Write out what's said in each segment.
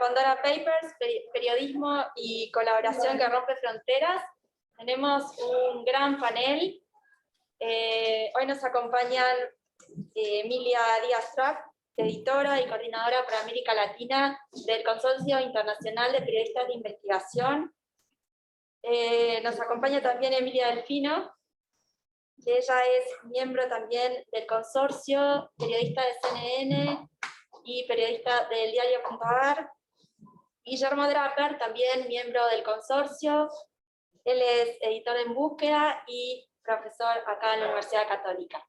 Pandora Papers, periodismo y colaboración que rompe fronteras. Tenemos un gran panel. Hoy nos acompañan Emilia Díaz-Trapp, editora y coordinadora para América Latina del Consorcio Internacional de Periodistas de Investigación. Nos acompaña también Emilia Delfino, que ella es miembro también del consorcio, periodista de CNN y periodista del diario.ar. Guillermo Draper, también miembro del consorcio. Él es editor en búsqueda y profesor acá en la Universidad Católica.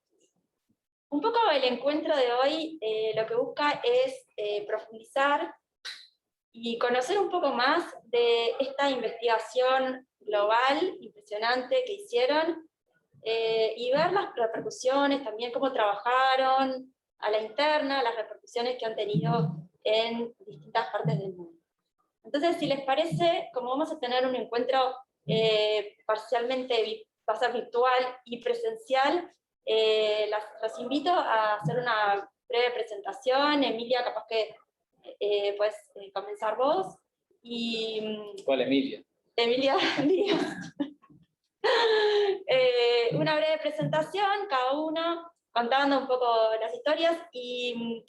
Un poco el encuentro de hoy lo que busca es profundizar y conocer un poco más de esta investigación global, impresionante que hicieron, y ver las repercusiones, también cómo trabajaron a la interna, las repercusiones que han tenido en distintas partes del mundo. Entonces, si les parece, como vamos a tener un encuentro parcialmente va a ser virtual y presencial, los invito a hacer una breve presentación. Emilia, capaz que puedes comenzar vos. ¿Cuál Emilia? Emilia Díaz. Una breve presentación, cada uno contando un poco las historias, y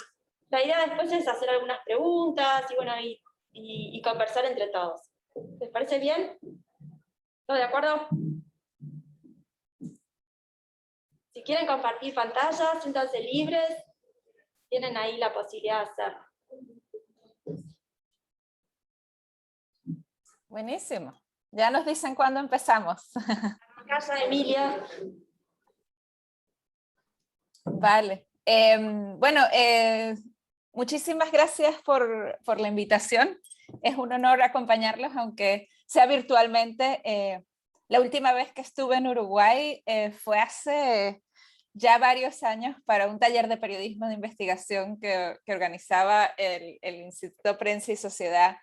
la idea después es hacer algunas preguntas y, bueno, y conversar entre todos. ¿Les parece bien? ¿Todos de acuerdo? Si quieren compartir pantalla, siéntanse libres, tienen ahí la posibilidad de hacerlo. Buenísimo. Ya nos dicen cuándo empezamos. Casa, Emilia. Vale. Muchísimas gracias por la invitación. Es un honor acompañarlos, aunque sea virtualmente. La última vez que estuve en Uruguay fue hace ya varios años para un taller de periodismo de investigación que organizaba el Instituto Prensa y Sociedad.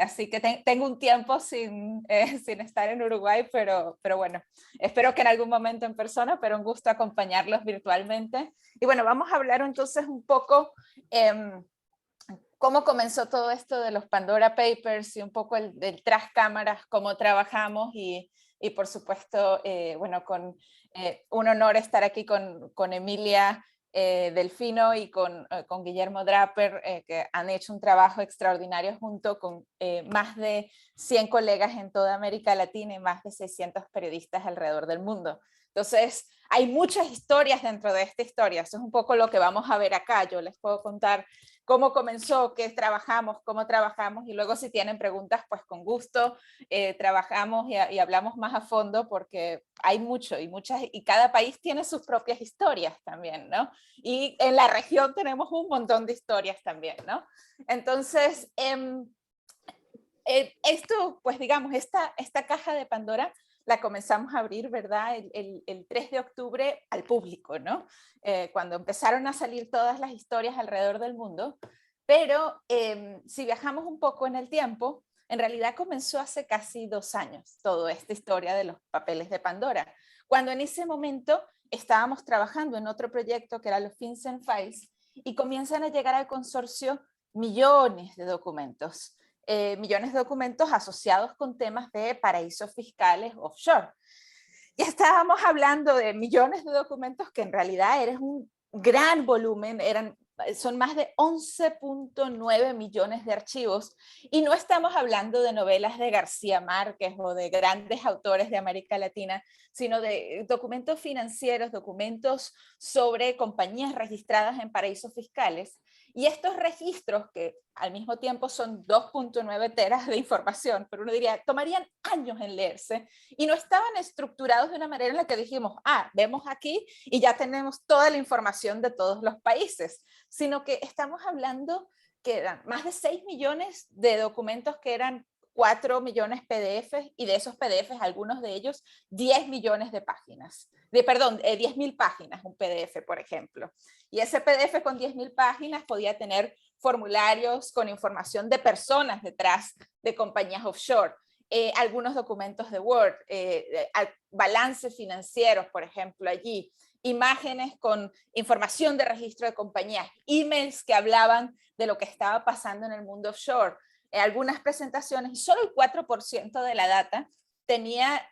Así que tengo un tiempo sin estar en Uruguay, pero bueno, espero que en algún momento en persona, pero un gusto acompañarlos virtualmente. Y bueno, vamos a hablar entonces un poco cómo comenzó todo esto de los Pandora Papers y un poco del tras cámaras, cómo trabajamos y por supuesto, bueno, un honor estar aquí con Emilia Delfino y con Guillermo Draper, que han hecho un trabajo extraordinario junto con más de 100 colegas en toda América Latina y más de 600 periodistas alrededor del mundo. Entonces, hay muchas historias dentro de esta historia. Eso es un poco lo que vamos a ver acá. Yo les puedo contar cómo comenzó, qué trabajamos, cómo trabajamos, y luego si tienen preguntas, pues con gusto trabajamos y hablamos más a fondo, porque hay mucho y cada país tiene sus propias historias también, ¿no? Y en la región tenemos un montón de historias también, ¿no? Entonces, esto, pues digamos, esta caja de Pandora la comenzamos a abrir, ¿verdad? El 3 de octubre al público, ¿no? Cuando empezaron a salir todas las historias alrededor del mundo. Pero si viajamos un poco en el tiempo, en realidad comenzó hace casi 2 años toda esta historia de los papeles de Pandora, cuando en ese momento estábamos trabajando en otro proyecto que era los FinCEN Files, y comienzan a llegar al consorcio millones de documentos. Millones de documentos asociados con temas de paraísos fiscales offshore. Ya estábamos hablando de millones de documentos que en realidad eran un gran volumen, son más de 11.9 millones de archivos, y no estamos hablando de novelas de García Márquez o de grandes autores de América Latina, sino de documentos financieros, documentos sobre compañías registradas en paraísos fiscales. Y estos registros, que al mismo tiempo son 2.9 teras de información, pero uno diría, tomarían años en leerse, y no estaban estructurados de una manera en la que dijimos, vemos aquí y ya tenemos toda la información de todos los países, sino que estamos hablando que eran más de 6 millones de documentos que eran 4 millones PDFs, y de esos PDFs, algunos de ellos, 10 millones de páginas. 10.000 páginas, un PDF, por ejemplo. Y ese PDF con 10.000 páginas podía tener formularios con información de personas detrás de compañías offshore, algunos documentos de Word, balances financieros, por ejemplo, allí, imágenes con información de registro de compañías, emails que hablaban de lo que estaba pasando en el mundo offshore, algunas presentaciones, y solo el 4% de la data tenía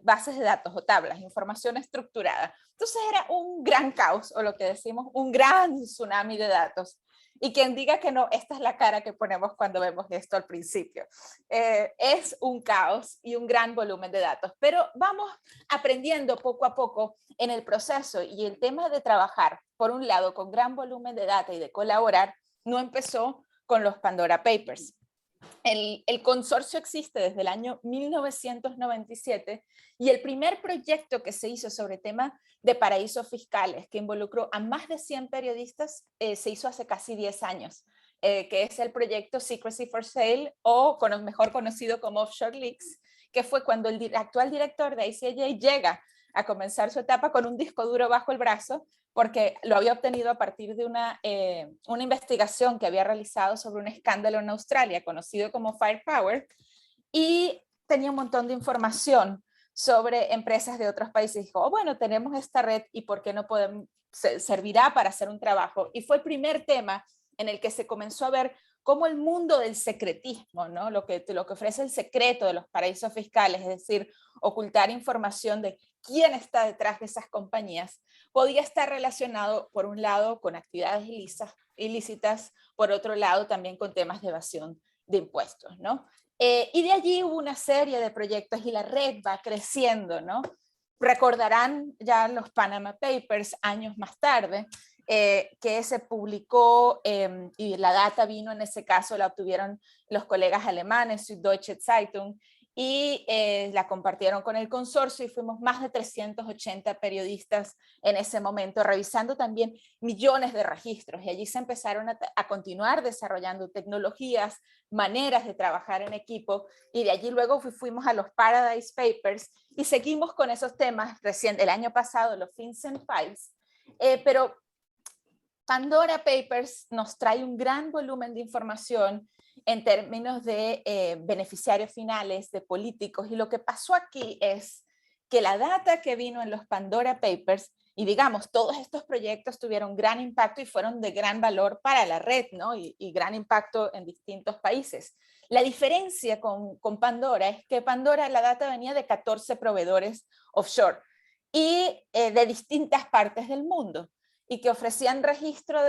bases de datos o tablas, información estructurada. Entonces era un gran caos, o lo que decimos, un gran tsunami de datos. Y quien diga que no, esta es la cara que ponemos cuando vemos esto al principio. Es un caos y un gran volumen de datos, pero vamos aprendiendo poco a poco en el proceso, y el tema de trabajar, por un lado, con gran volumen de data y de colaborar, no empezó con los Pandora Papers. El consorcio existe desde el año 1997 y el primer proyecto que se hizo sobre temas de paraísos fiscales, que involucró a más de 100 periodistas, se hizo hace casi 10 años, que es el proyecto Secrecy for Sale, o mejor conocido como Offshore Leaks, que fue cuando el actual director de ICIJ llega a comenzar su etapa con un disco duro bajo el brazo, porque lo había obtenido a partir de una investigación que había realizado sobre un escándalo en Australia, conocido como Firepower, y tenía un montón de información sobre empresas de otros países. Dijo, oh, bueno, tenemos esta red y ¿por qué no podemos, servirá para hacer un trabajo? Y fue el primer tema en el que se comenzó a ver cómo el mundo del secretismo, ¿no? lo que ofrece el secreto de los paraísos fiscales, es decir, ocultar información de quién está detrás de esas compañías, podía estar relacionado, por un lado, con actividades ilícitas, por otro lado, también con temas de evasión de impuestos, ¿no? Y de allí hubo una serie de proyectos y la red va creciendo, ¿no? Recordarán ya los Panama Papers años más tarde, que se publicó y la data vino, en ese caso la obtuvieron los colegas alemanes, Süddeutsche Zeitung, y la compartieron con el consorcio, y fuimos más de 380 periodistas en ese momento, revisando también millones de registros, y allí se empezaron a continuar desarrollando tecnologías, maneras de trabajar en equipo, y de allí luego fuimos a los Paradise Papers, y seguimos con esos temas recién el año pasado, los FinCEN Files, pero Pandora Papers nos trae un gran volumen de información en términos de beneficiarios finales, de políticos, y lo que pasó aquí es que la data que vino en los Pandora Papers, y digamos, todos estos proyectos tuvieron gran impacto y fueron de gran valor para la red, ¿no? y gran impacto en distintos países. La diferencia con Pandora es que Pandora, la data venía de 14 proveedores offshore y de distintas partes del mundo, y que ofrecían registro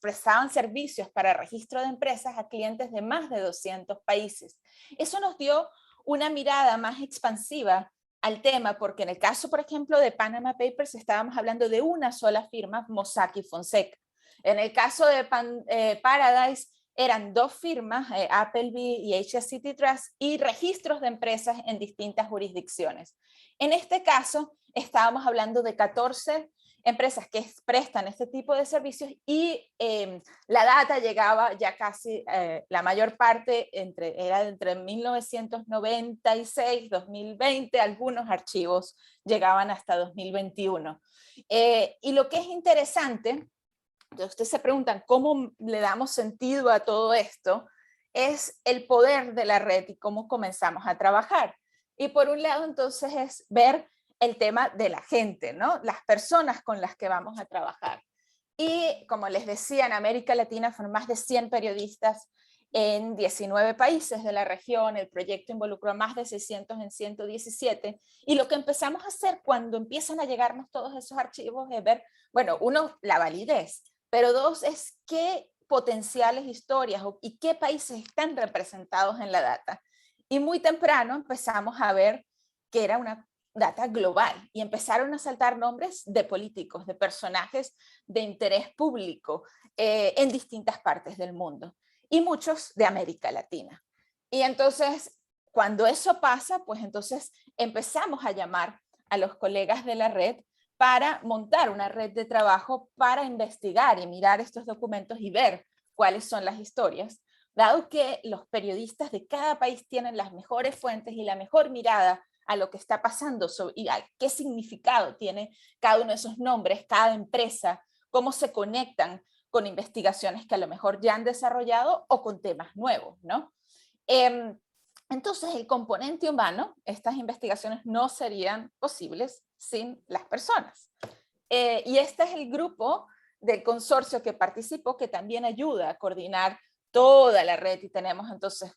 prestaban servicios para registro de empresas a clientes de más de 200 países. Eso nos dio una mirada más expansiva al tema, porque en el caso, por ejemplo, de Panama Papers, estábamos hablando de una sola firma, Mossack y Fonseca. En el caso de Paradise, eran dos firmas, Appleby y HSCT Trust, y registros de empresas en distintas jurisdicciones. En este caso, estábamos hablando de 14 empresas que prestan este tipo de servicios, y la data llegaba ya casi, la mayor parte era entre 1996, 2020, algunos archivos llegaban hasta 2021. Y lo que es interesante, ustedes se preguntan cómo le damos sentido a todo esto, es el poder de la red y cómo comenzamos a trabajar. Y por un lado, entonces, es ver el tema de la gente, ¿no? Las personas con las que vamos a trabajar. Y como les decía, en América Latina fueron más de 100 periodistas en 19 países de la región. El proyecto involucró a más de 600 en 117. Y lo que empezamos a hacer cuando empiezan a llegarnos todos esos archivos es ver, bueno, uno, la validez, pero dos, es qué potenciales historias y qué países están representados en la data. Y muy temprano empezamos a ver que era una data global, y empezaron a saltar nombres de políticos, de personajes de interés público en distintas partes del mundo, y muchos de América Latina. Y entonces, cuando eso pasa, pues entonces empezamos a llamar a los colegas de la red para montar una red de trabajo para investigar y mirar estos documentos y ver cuáles son las historias, dado que los periodistas de cada país tienen las mejores fuentes y la mejor mirada a lo que está pasando y a qué significado tiene cada uno de esos nombres, cada empresa, cómo se conectan con investigaciones que a lo mejor ya han desarrollado o con temas nuevos, ¿no? Entonces, el componente humano, estas investigaciones no serían posibles sin las personas. Y este es el grupo del consorcio que participó, que también ayuda a coordinar toda la red, y tenemos entonces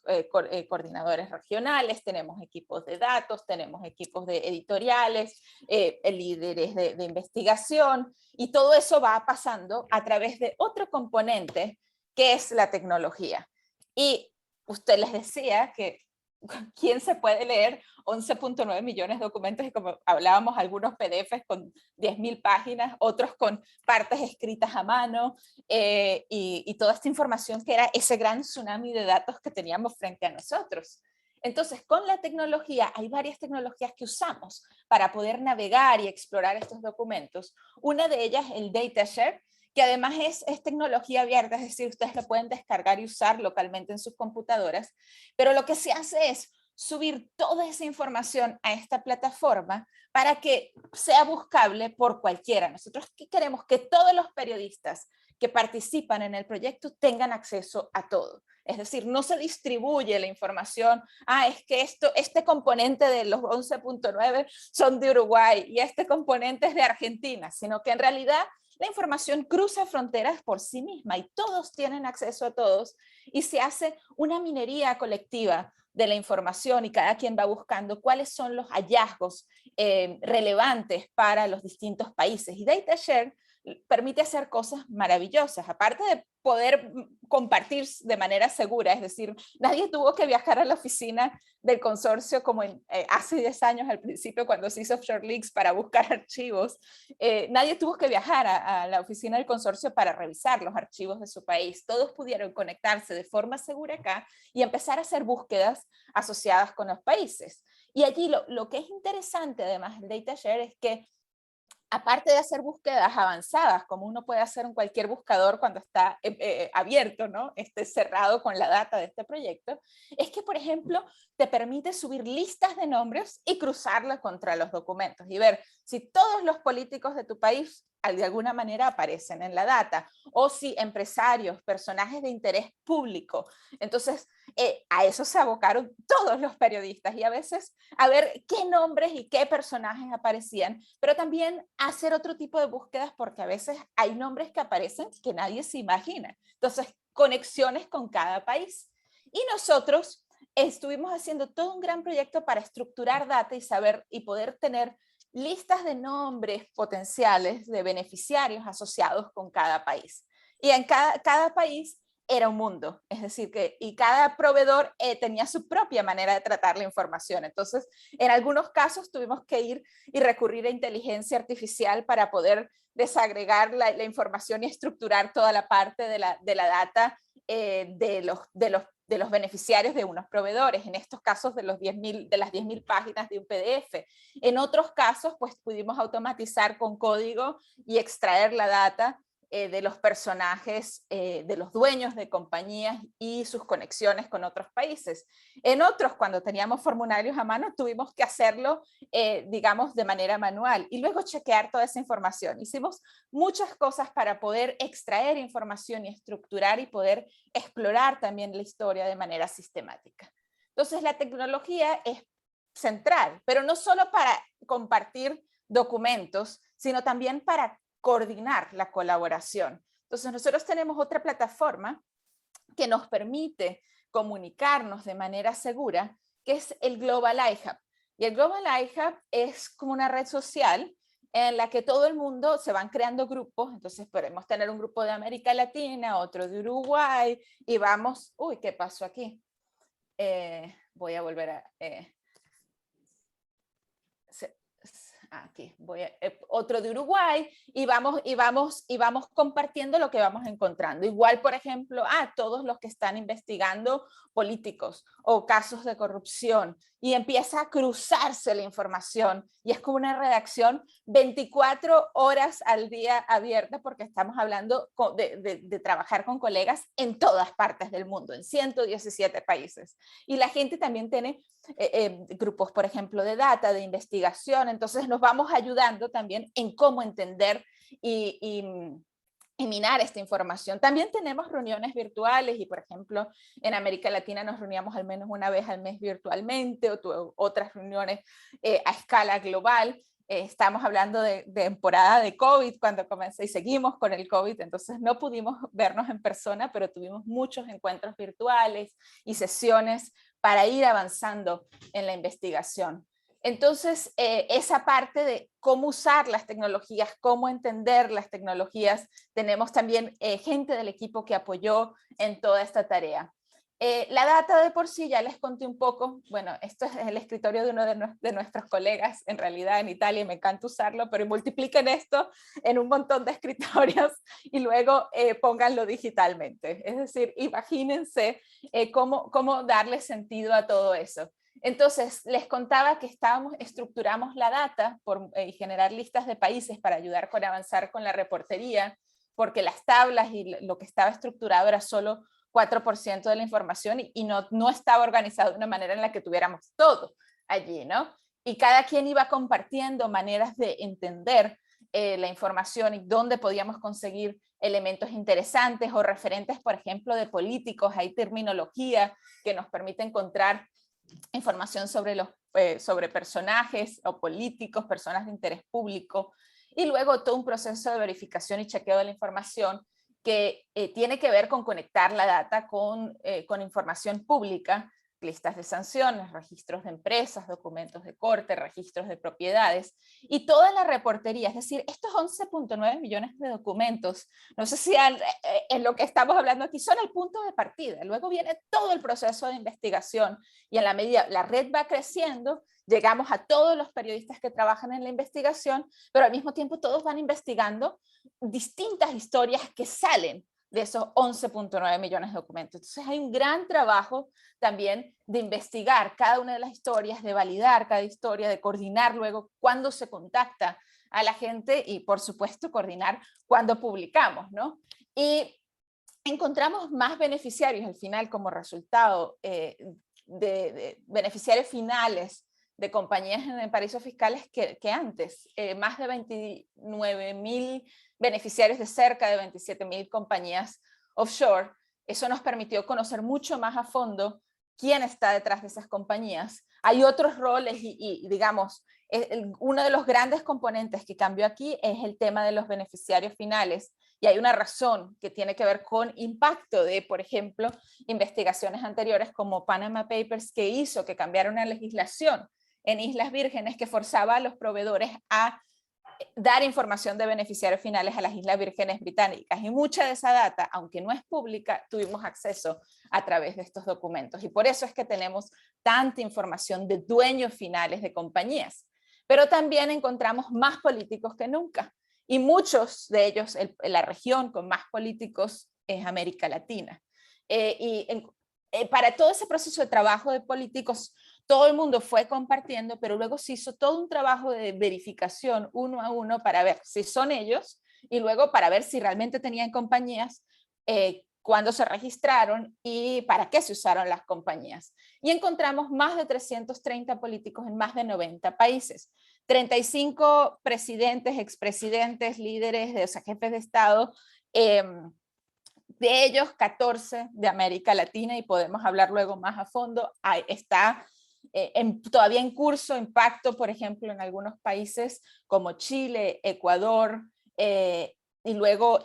coordinadores regionales, tenemos equipos de datos, tenemos equipos de editoriales, líderes de investigación, y todo eso va pasando a través de otro componente que es la tecnología. Y usted les decía que ¿quién se puede leer 11.9 millones de documentos? Y como hablábamos, algunos PDFs con 10.000 páginas, otros con partes escritas a mano, y toda esta información que era ese gran tsunami de datos que teníamos frente a nosotros. Entonces, con la tecnología, hay varias tecnologías que usamos para poder navegar y explorar estos documentos. Una de ellas, el DataShare, que además es tecnología abierta, es decir, ustedes lo pueden descargar y usar localmente en sus computadoras, pero lo que se hace es subir toda esa información a esta plataforma para que sea buscable por cualquiera. Nosotros queremos que todos los periodistas que participan en el proyecto tengan acceso a todo. Es decir, no se distribuye la información, es que este componente de los 11.9 son de Uruguay y este componente es de Argentina, sino que en realidad la información cruza fronteras por sí misma y todos tienen acceso a todos, y se hace una minería colectiva de la información y cada quien va buscando cuáles son los hallazgos relevantes para los distintos países. Y DataShare permite hacer cosas maravillosas, aparte de poder compartir de manera segura, es decir, nadie tuvo que viajar a la oficina del consorcio como hace 10 años al principio cuando se hizo Offshore Leaks para buscar archivos. Nadie tuvo que viajar a la oficina del consorcio para revisar los archivos de su país. Todos pudieron conectarse de forma segura acá y empezar a hacer búsquedas asociadas con los países. Y allí lo que es interesante además del DataShare es que aparte de hacer búsquedas avanzadas, como uno puede hacer en cualquier buscador cuando está abierto, ¿no? Cerrado con la data de este proyecto, es que, por ejemplo, te permite subir listas de nombres y cruzarlas contra los documentos y ver si todos los políticos de tu país de alguna manera aparecen en la data, o si empresarios, personajes de interés público. Entonces, a eso se abocaron todos los periodistas, y a veces a ver qué nombres y qué personajes aparecían, pero también hacer otro tipo de búsquedas, porque a veces hay nombres que aparecen que nadie se imagina. Entonces, conexiones con cada país. Y nosotros estuvimos haciendo todo un gran proyecto para estructurar data y saber y poder tener listas de nombres potenciales de beneficiarios asociados con cada país. Y en cada país era un mundo, es decir, y cada proveedor tenía su propia manera de tratar la información. Entonces, en algunos casos tuvimos que ir y recurrir a inteligencia artificial para poder desagregar la información y estructurar toda la parte de la data de los beneficiarios de unos proveedores, en estos casos de las 10.000 páginas de un PDF. En otros casos, pues pudimos automatizar con código y extraer la data de los personajes, de los dueños de compañías y sus conexiones con otros países. En otros, cuando teníamos formularios a mano, tuvimos que hacerlo, digamos, de manera manual y luego chequear toda esa información. Hicimos muchas cosas para poder extraer información y estructurar y poder explorar también la historia de manera sistemática. Entonces, la tecnología es central, pero no solo para compartir documentos, sino también para coordinar la colaboración. Entonces, nosotros tenemos otra plataforma que nos permite comunicarnos de manera segura, que es el Global iHub. Y el Global iHub es como una red social en la que todo el mundo se van creando grupos. Entonces podemos tener un grupo de América Latina, otro de Uruguay, y vamos, uy, ¿qué pasó aquí? Voy a volver a... aquí voy otro de Uruguay, y vamos compartiendo lo que vamos encontrando. Igual, por ejemplo, todos los que están investigando políticos o casos de corrupción, y empieza a cruzarse la información, y es como una redacción 24 horas al día abierta, porque estamos hablando de trabajar con colegas en todas partes del mundo, en 117 países. Y la gente también tiene grupos, por ejemplo, de data, de investigación. Entonces nos vamos ayudando también en cómo entender y minar esta información. También tenemos reuniones virtuales, y por ejemplo en América Latina nos reuníamos al menos una vez al mes virtualmente, otras reuniones a escala global, estamos hablando de temporada de COVID cuando comencé y seguimos con el COVID, entonces no pudimos vernos en persona, pero tuvimos muchos encuentros virtuales y sesiones para ir avanzando en la investigación. Entonces, esa parte de cómo usar las tecnologías, cómo entender las tecnologías, tenemos también gente del equipo que apoyó en toda esta tarea. La data de por sí, ya les conté un poco, bueno, esto es el escritorio de uno de nuestros colegas, en realidad en Italia, y me encanta usarlo, pero multipliquen esto en un montón de escritorios y luego pónganlo digitalmente. Es decir, imagínense cómo darle sentido a todo eso. Entonces, les contaba que estructuramos la data por generar listas de países para ayudar con avanzar con la reportería, porque las tablas y lo que estaba estructurado era solo 4% de la información y no estaba organizado de una manera en la que tuviéramos todo allí, ¿no? Y cada quien iba compartiendo maneras de entender la información y dónde podíamos conseguir elementos interesantes o referentes, por ejemplo, de políticos. Hay terminología que nos permite encontrar información sobre personajes o políticos, personas de interés público, y luego todo un proceso de verificación y chequeo de la información que tiene que ver con conectar la data con información pública, listas de sanciones, registros de empresas, documentos de corte, registros de propiedades y toda la reportería, es decir, estos 11.9 millones de documentos, no sé si en lo que estamos hablando aquí son el punto de partida, luego viene todo el proceso de investigación y en la medida la red va creciendo, llegamos a todos los periodistas que trabajan en la investigación, pero al mismo tiempo todos van investigando distintas historias que salen de esos 11.9 millones de documentos. Entonces hay un gran trabajo también de investigar cada una de las historias, de validar cada historia, de coordinar luego cuándo se contacta a la gente y por supuesto coordinar cuándo publicamos, ¿no? Y encontramos más beneficiarios al final como resultado de beneficiarios finales de compañías en paraísos fiscales que antes. Más de 29.000 beneficiarios de cerca de 27.000 compañías offshore. Eso nos permitió conocer mucho más a fondo quién está detrás de esas compañías. Hay otros roles y digamos, uno de los grandes componentes que cambió aquí es el tema de los beneficiarios finales. Y hay una razón que tiene que ver con impacto de, por ejemplo, investigaciones anteriores como Panama Papers, que hizo que cambiara una legislación en Islas Vírgenes que forzaba a los proveedores a dar información de beneficiarios finales a las Islas Vírgenes Británicas. Y mucha de esa data, aunque no es pública, tuvimos acceso a través de estos documentos. Y por eso es que tenemos tanta información de dueños finales de compañías. Pero también encontramos más políticos que nunca. Y muchos de ellos, la región con más políticos es América Latina. Para todo ese proceso de trabajo de políticos, todo el mundo fue compartiendo, pero luego se hizo todo un trabajo de verificación uno a uno para ver si son ellos y luego para ver si realmente tenían compañías, cuándo se registraron y para qué se usaron las compañías. Y encontramos más de 330 políticos en más de 90 países. 35 presidentes, expresidentes, líderes, o sea, jefes de Estado, de ellos 14 de América Latina y podemos hablar luego más a fondo. Está todavía en curso impacto, por ejemplo, en algunos países como Chile, Ecuador y luego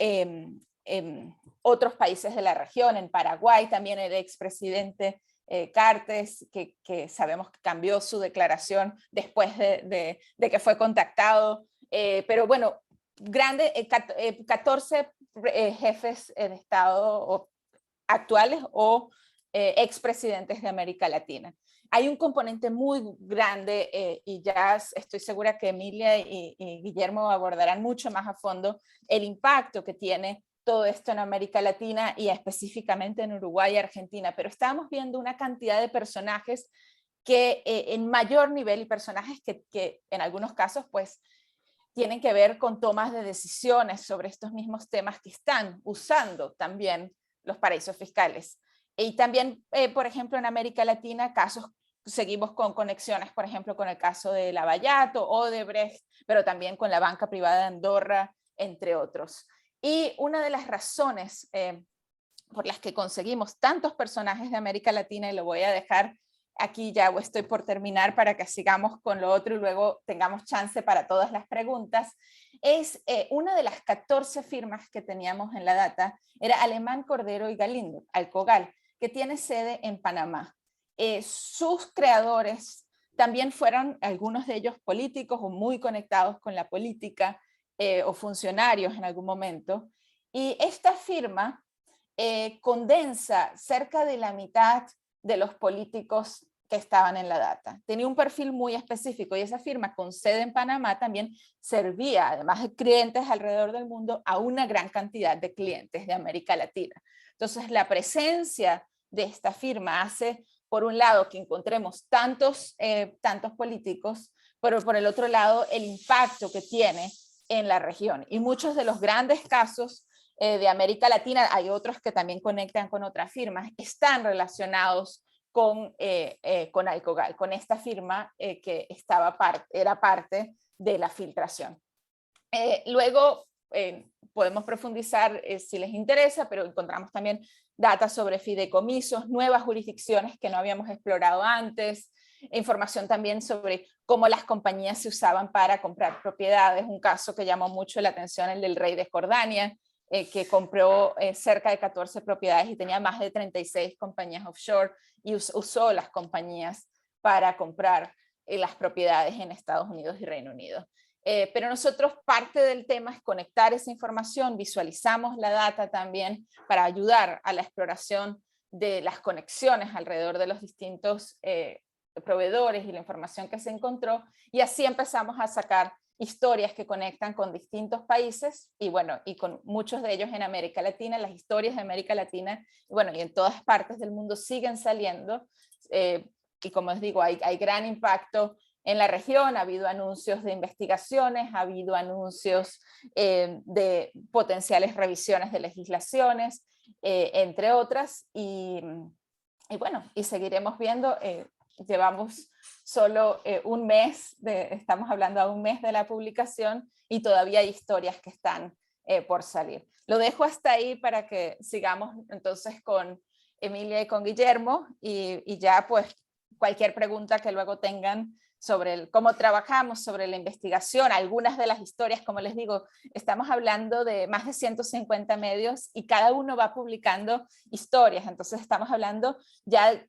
otros países de la región, en Paraguay también el expresidente Cartes, que sabemos que cambió su declaración después de que fue contactado, pero bueno, 14 jefes de Estado actuales o expresidentes de América Latina. Hay un componente muy grande y ya estoy segura que Emilia y Guillermo abordarán mucho más a fondo el impacto que tiene todo esto en América Latina y específicamente en Uruguay y Argentina, pero estamos viendo una cantidad de personajes que en mayor nivel y personajes que en algunos casos pues tienen que ver con tomas de decisiones sobre estos mismos temas que están usando también los paraísos fiscales. Y también, por ejemplo, en América Latina, seguimos con conexiones, por ejemplo, con el caso de Lavallato, Odebrecht, pero también con la banca privada de Andorra, entre otros. Y una de las razones por las que conseguimos tantos personajes de América Latina, y lo voy a dejar aquí ya estoy por terminar para que sigamos con lo otro y luego tengamos chance para todas las preguntas, es una de las 14 firmas que teníamos en la data, era Alemán, Cordero y Galindo, Alcogal, que tiene sede en Panamá. Sus creadores también fueron algunos de ellos políticos o muy conectados con la política o funcionarios en algún momento. Y esta firma condensa cerca de la mitad de los políticos que estaban en la data. Tenía un perfil muy específico y esa firma con sede en Panamá también servía, además de clientes alrededor del mundo, a una gran cantidad de clientes de América Latina. Entonces la presencia de esta firma hace, por un lado, que encontremos tantos políticos, pero por el otro lado, el impacto que tiene en la región. Y muchos de los grandes casos de América Latina, hay otros que también conectan con otras firmas, están relacionados con Alcogal, con esta firma que era parte de la filtración. Luego podemos profundizar si les interesa, pero encontramos también datos sobre fideicomisos, nuevas jurisdicciones que no habíamos explorado antes, información también sobre cómo las compañías se usaban para comprar propiedades, un caso que llamó mucho la atención, el del rey de Jordania, que compró cerca de 14 propiedades y tenía más de 36 compañías offshore y usó las compañías para comprar las propiedades en Estados Unidos y Reino Unido. Pero nosotros parte del tema es conectar esa información, visualizamos la data también para ayudar a la exploración de las conexiones alrededor de los distintos proveedores y la información que se encontró, y así empezamos a sacar historias que conectan con distintos países y bueno, y con muchos de ellos en América Latina. Las historias de América Latina, bueno, y en todas partes del mundo siguen saliendo, y como les digo, hay gran impacto en la región. Ha habido anuncios de investigaciones, ha habido anuncios de potenciales revisiones de legislaciones, entre otras, y bueno, y seguiremos viendo. Llevamos solo un mes, estamos hablando a un mes de la publicación y todavía hay historias que están por salir. Lo dejo hasta ahí para que sigamos entonces con Emilia y con Guillermo y ya pues cualquier pregunta que luego tengan sobre cómo trabajamos, sobre la investigación, algunas de las historias, como les digo, estamos hablando de más de 150 medios y cada uno va publicando historias, entonces estamos hablando ya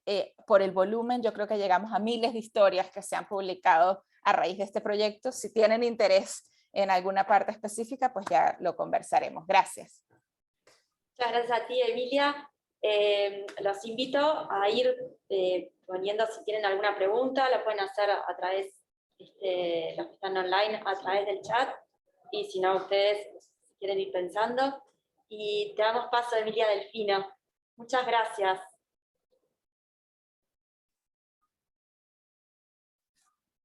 por el volumen, yo creo que llegamos a miles de historias que se han publicado a raíz de este proyecto. Si tienen interés en alguna parte específica, pues ya lo conversaremos. Gracias. Muchas gracias a ti, Emilia. Los invito a ir poniendo, si tienen alguna pregunta, la pueden hacer a través, los que están online, a través del chat, y si no, ustedes si quieren ir pensando. Y te damos paso, Emilia Delfino. Muchas gracias.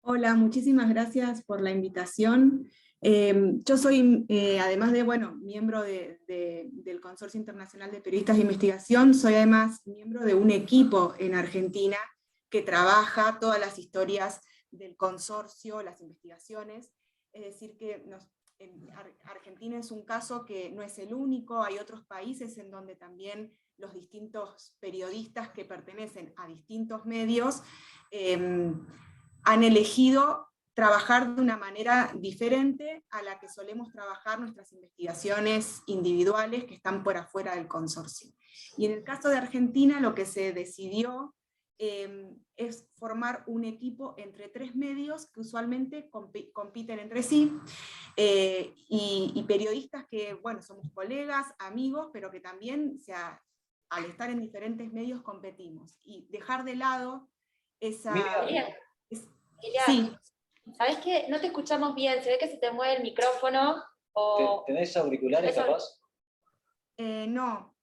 Hola, muchísimas gracias por la invitación. Yo soy, además de, bueno, miembro del Consorcio Internacional de Periodistas de Investigación, soy además miembro de un equipo en Argentina que trabaja todas las historias del consorcio, las investigaciones. Es decir, que Argentina es un caso que no es el único, hay otros países en donde también los distintos periodistas que pertenecen a distintos medios han elegido trabajar de una manera diferente a la que solemos trabajar nuestras investigaciones individuales que están por afuera del consorcio. Y en el caso de Argentina lo que se decidió es formar un equipo entre 3 medios que usualmente compiten entre sí, y periodistas que, bueno, somos colegas, amigos, pero que también, al estar en diferentes medios, competimos. Y dejar de lado esa... Emilia, sí. ¿Sabes qué? No te escuchamos bien, se ve que se te mueve el micrófono. O... ¿Tenés auriculares capaz? No,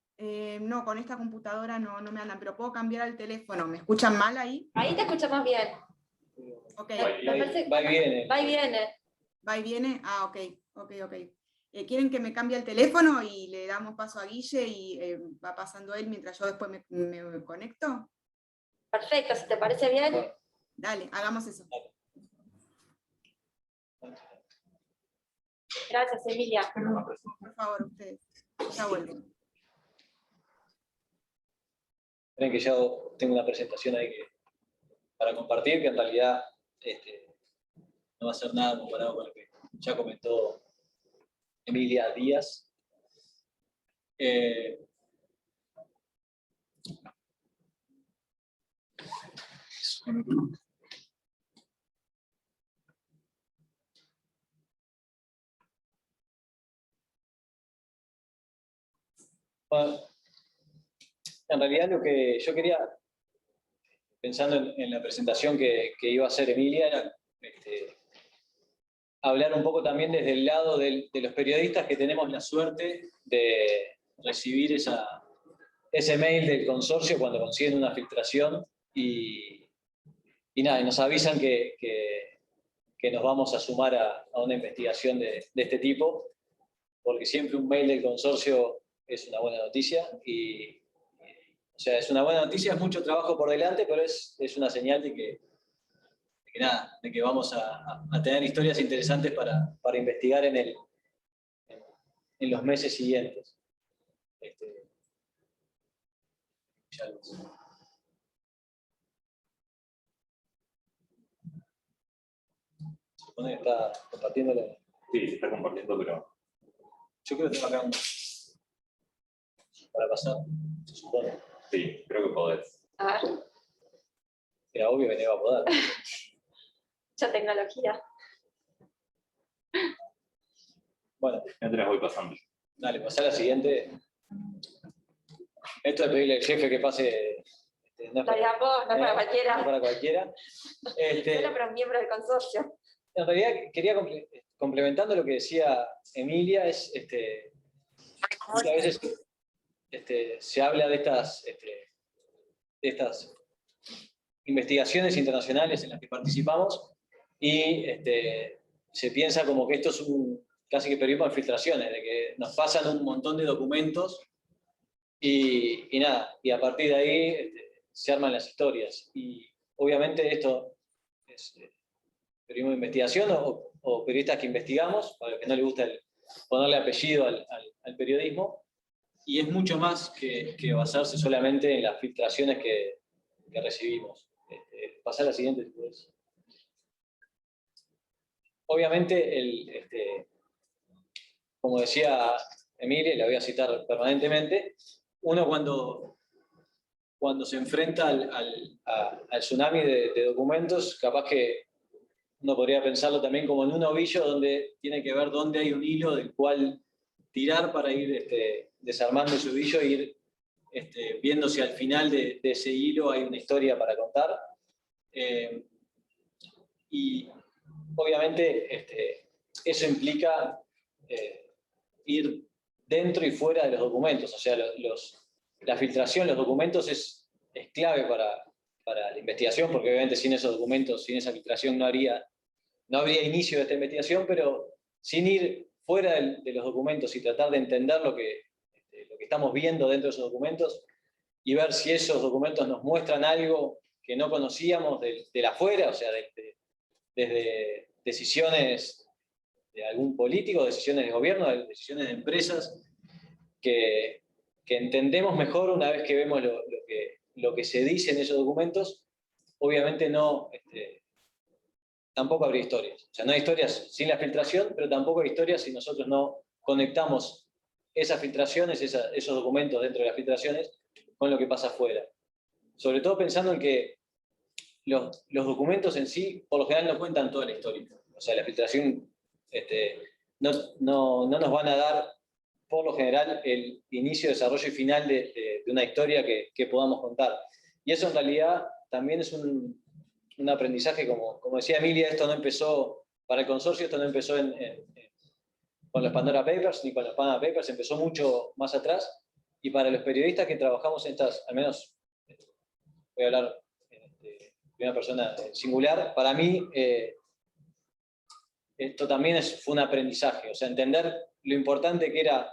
con esta computadora no me andan, pero puedo cambiar al teléfono. ¿Me escuchan mal ahí? Ahí te escuchamos bien. Okay. Va y viene. Va y viene. ¿Va y viene? Ah, ok. ¿Quieren que me cambie el teléfono y le damos paso a Guille y va pasando él mientras yo después me conecto? Perfecto, si te parece bien. Dale, hagamos eso. Gracias, Emilia. Por favor, ustedes. Ya vuelven. Ven que yo tengo una presentación ahí que... para compartir, que en realidad no va a ser nada comparado con lo que ya comentó Emilia Díaz. Bueno, en realidad lo que yo quería, pensando en la presentación que iba a hacer Emilia, era hablar un poco también desde el lado de los periodistas que tenemos la suerte de recibir ese mail del consorcio cuando consiguen una filtración y nada, y nos avisan que nos vamos a sumar a una investigación de este tipo, porque siempre un mail del consorcio es una buena noticia, o sea, es una buena noticia, es mucho trabajo por delante, pero es una señal de que vamos a tener historias interesantes para investigar en los meses siguientes. Ya lo sé. Se supone que está compartiéndolo. Sí, se está compartiendo, pero... Yo creo que tengo acá para pasar, se supone. Sí, creo que podés. A ver, Era obvio que no iba a poder. mucha tecnología. Bueno, Ya te las voy pasando. dale, pasá a la siguiente. Esto de pedirle al jefe que pase... no es La de a vos, no es para cualquiera. no es para cualquiera. Solo para un miembro del consorcio. En realidad quería complementando lo que decía Emilia, es que a veces se habla de estas investigaciones internacionales en las que participamos y se piensa como que esto es casi que periodismo de filtraciones, de que nos pasan un montón de documentos y nada, y a partir de ahí se arman las historias. Y obviamente esto es periodismo de investigación o periodistas que investigamos, para los que no les gusta ponerle apellido al periodismo, y es mucho más que basarse solamente en las filtraciones que recibimos. Pasar a la siguiente, si puedes. Obviamente, como decía Emilia, y la voy a citar permanentemente, uno cuando se enfrenta al tsunami de documentos, capaz que uno podría pensarlo también como en un ovillo donde tiene que ver dónde hay un hilo del cual tirar para ir desarmando ese ovillo e ir viendo si al final de ese hilo hay una historia para contar. Y obviamente eso implica ir dentro y fuera de los documentos. O sea, la filtración, los documentos es clave para la investigación, porque obviamente sin esos documentos, sin esa filtración no habría inicio de esta investigación, pero sin ir fuera de los documentos y tratar de entender lo que estamos viendo dentro de esos documentos y ver si esos documentos nos muestran algo que no conocíamos de afuera, o sea, desde decisiones de algún político, decisiones de gobierno, decisiones de empresas, que entendemos mejor una vez que vemos lo que se dice en esos documentos. Obviamente tampoco habría historias. O sea, no hay historias sin la filtración, pero tampoco hay historias si nosotros no conectamos esas filtraciones, esos documentos dentro de las filtraciones, con lo que pasa afuera. Sobre todo pensando en que los documentos en sí, por lo general, no cuentan toda la historia. O sea, la filtración no nos van a dar, por lo general, el inicio, desarrollo y final de una historia que podamos contar. Y eso en realidad también es un aprendizaje, como decía Emilia, esto no empezó, para el consorcio esto no empezó con los Pandora Papers, ni con los Panama Papers, empezó mucho más atrás, y para los periodistas que trabajamos en estas, al menos voy a hablar de una persona singular, para mí esto también fue un aprendizaje, o sea, entender lo importante que era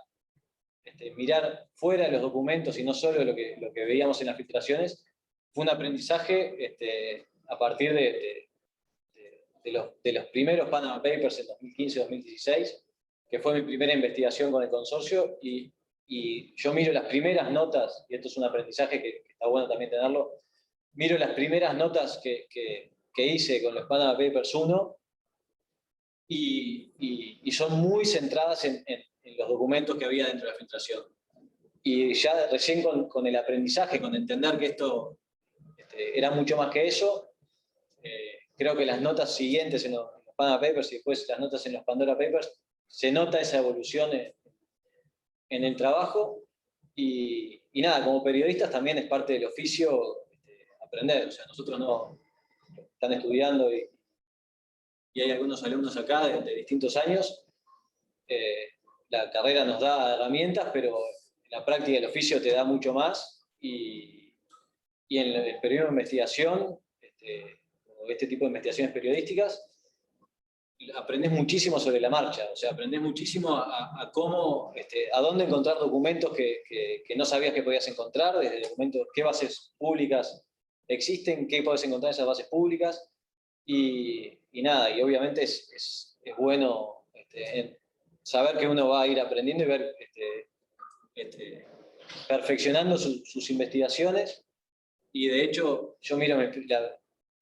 mirar fuera de los documentos y no solo lo que veíamos en las filtraciones, fue un aprendizaje a partir de los primeros Panama Papers en 2015-2016, que fue mi primera investigación con el consorcio, y yo miro las primeras notas, y esto es un aprendizaje que está bueno también tenerlo, miro las primeras notas que hice con los Panama Papers 1 y son muy centradas en los documentos que había dentro de la filtración. Y ya recién con el aprendizaje, con entender que esto era mucho más que eso, creo que las notas siguientes en los Panama Papers y después las notas en los Pandora Papers, se nota esa evolución en el trabajo. Y nada, como periodistas también es parte del oficio aprender. O sea, nosotros no están estudiando y hay algunos alumnos acá de distintos años. La carrera nos da herramientas, pero la práctica del oficio te da mucho más. Y en el periodismo de investigación, o este tipo de investigaciones periodísticas, aprendes muchísimo sobre la marcha. O sea, aprendes muchísimo a cómo, a dónde encontrar documentos que no sabías que podías encontrar, desde documentos, qué bases públicas existen, qué puedes encontrar en esas bases públicas. Y nada, y obviamente es bueno saber que uno va a ir aprendiendo y ver, perfeccionando sus investigaciones. Y de hecho, yo miro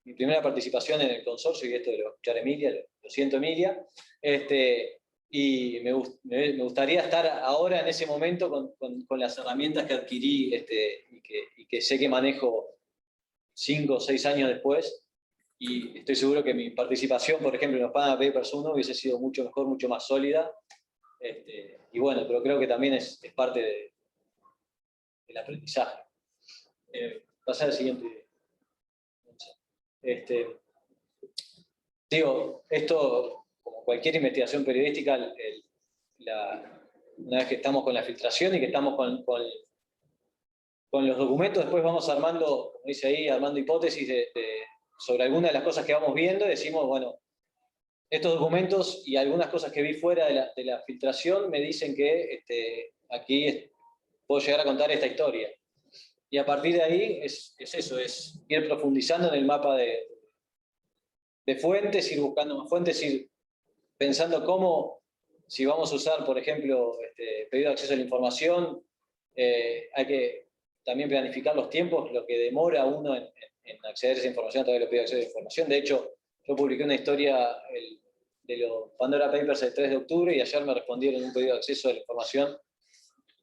mi primera participación en el consorcio, y esto lo escuchar Emilia, lo siento Emilia, y me gustaría estar ahora en ese momento con las herramientas que adquirí y que sé que manejo 5 o 6 años después. Y estoy seguro que mi participación, por ejemplo, en los Panama Papers 1 hubiese sido mucho mejor, mucho más sólida. Y bueno, pero creo que también es parte del aprendizaje. Pasar al siguiente. Digo, esto, como cualquier investigación periodística, una vez que estamos con la filtración y que estamos con los documentos, después vamos armando, como dice ahí, armando hipótesis sobre algunas de las cosas que vamos viendo y decimos, bueno, estos documentos y algunas cosas que vi fuera de la filtración me dicen que aquí puedo llegar a contar esta historia. Y a partir de ahí es eso, es ir profundizando en el mapa de fuentes, ir buscando más fuentes, ir pensando cómo, si vamos a usar, por ejemplo, pedido de acceso a la información, hay que también planificar los tiempos, lo que demora uno en acceder a esa información a través de los pedidos de acceso a la información. De hecho, yo publiqué una historia de los Pandora Papers el 3 de octubre y ayer me respondieron un pedido de acceso a la información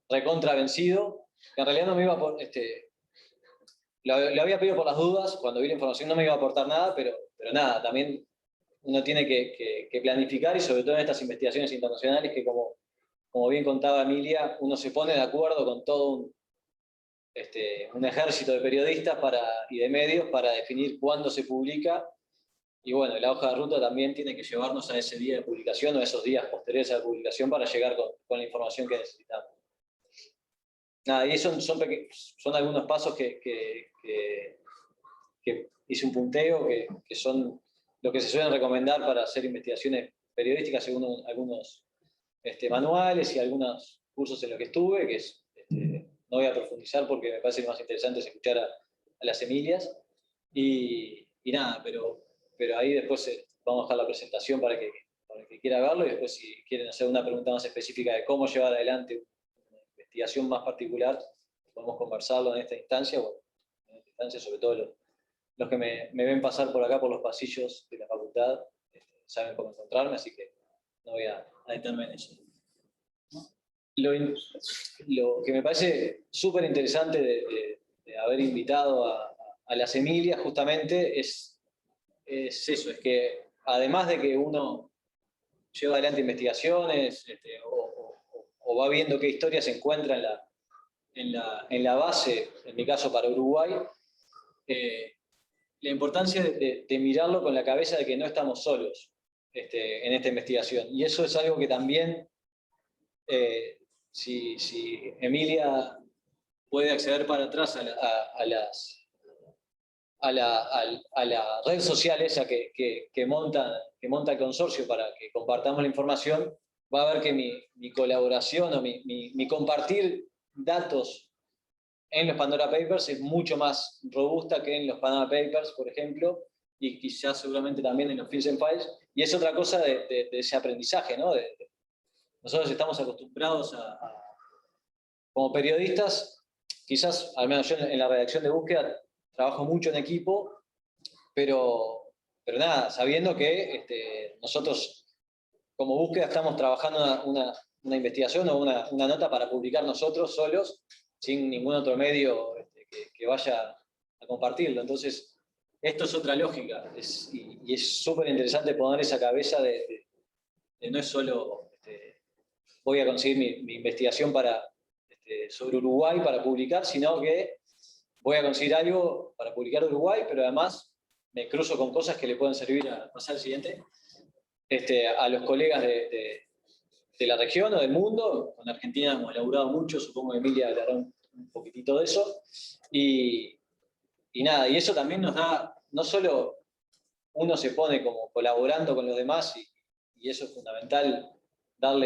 recontra vencido, que en realidad no me iba a lo había pedido por las dudas, cuando vi la información no me iba a aportar nada, pero nada, también uno tiene que planificar, y sobre todo en estas investigaciones internacionales que, como bien contaba Emilia, uno se pone de acuerdo con todo un ejército de periodistas y de medios para definir cuándo se publica. Y bueno, la hoja de ruta también tiene que llevarnos a ese día de publicación o a esos días posteriores a la publicación para llegar con la información que necesitamos. Nada, y son algunos pasos que hice un punteo, que son lo que se suelen recomendar para hacer investigaciones periodísticas según algunos manuales y algunos cursos en los que estuve, que no voy a profundizar porque me parece que lo más interesante es escuchar a las Emilias. Y nada, pero ahí después vamos a dejar la presentación para el que quiera verlo, y después si quieren hacer una pregunta más específica de cómo llevar adelante una investigación más particular, podemos conversarlo en esta instancia, sobre todo los que me ven pasar por acá por los pasillos de la facultad saben cómo encontrarme, así que no voy a detenerme en eso. Lo que me parece súper interesante de haber invitado a las Emilias justamente es eso, es que además de que uno lleva adelante investigaciones o va viendo qué historias se encuentran en la base, en mi caso para Uruguay, la importancia de mirarlo con la cabeza de que no estamos solos en esta investigación. Y eso es algo que también, si Emilia puede acceder para atrás a la red social esa que monta el consorcio para que compartamos la información, va a ver que mi colaboración o mi compartir datos en los Pandora Papers es mucho más robusta que en los Panama Papers, por ejemplo, y quizás seguramente también en los Fields and Files, y es otra cosa de ese aprendizaje, ¿no? Nosotros estamos acostumbrados como periodistas, quizás, al menos yo en la redacción de búsqueda, trabajo mucho en equipo, pero nada, sabiendo que nosotros como búsqueda estamos trabajando una investigación o una nota para publicar nosotros solos, sin ningún otro medio que vaya a compartirlo. Entonces, esto es otra lógica, y es súper interesante poner esa cabeza de no es solo voy a conseguir mi investigación sobre Uruguay para publicar, sino que voy a conseguir algo para publicar de Uruguay, pero además me cruzo con cosas que le pueden servir a pasar al siguiente, a los colegas de la región o del mundo. Con Argentina hemos elaborado mucho, supongo que Emilia hablará un poquitito de eso, y nada, y eso también nos da, no solo uno se pone como colaborando con los demás, y eso es fundamental, dar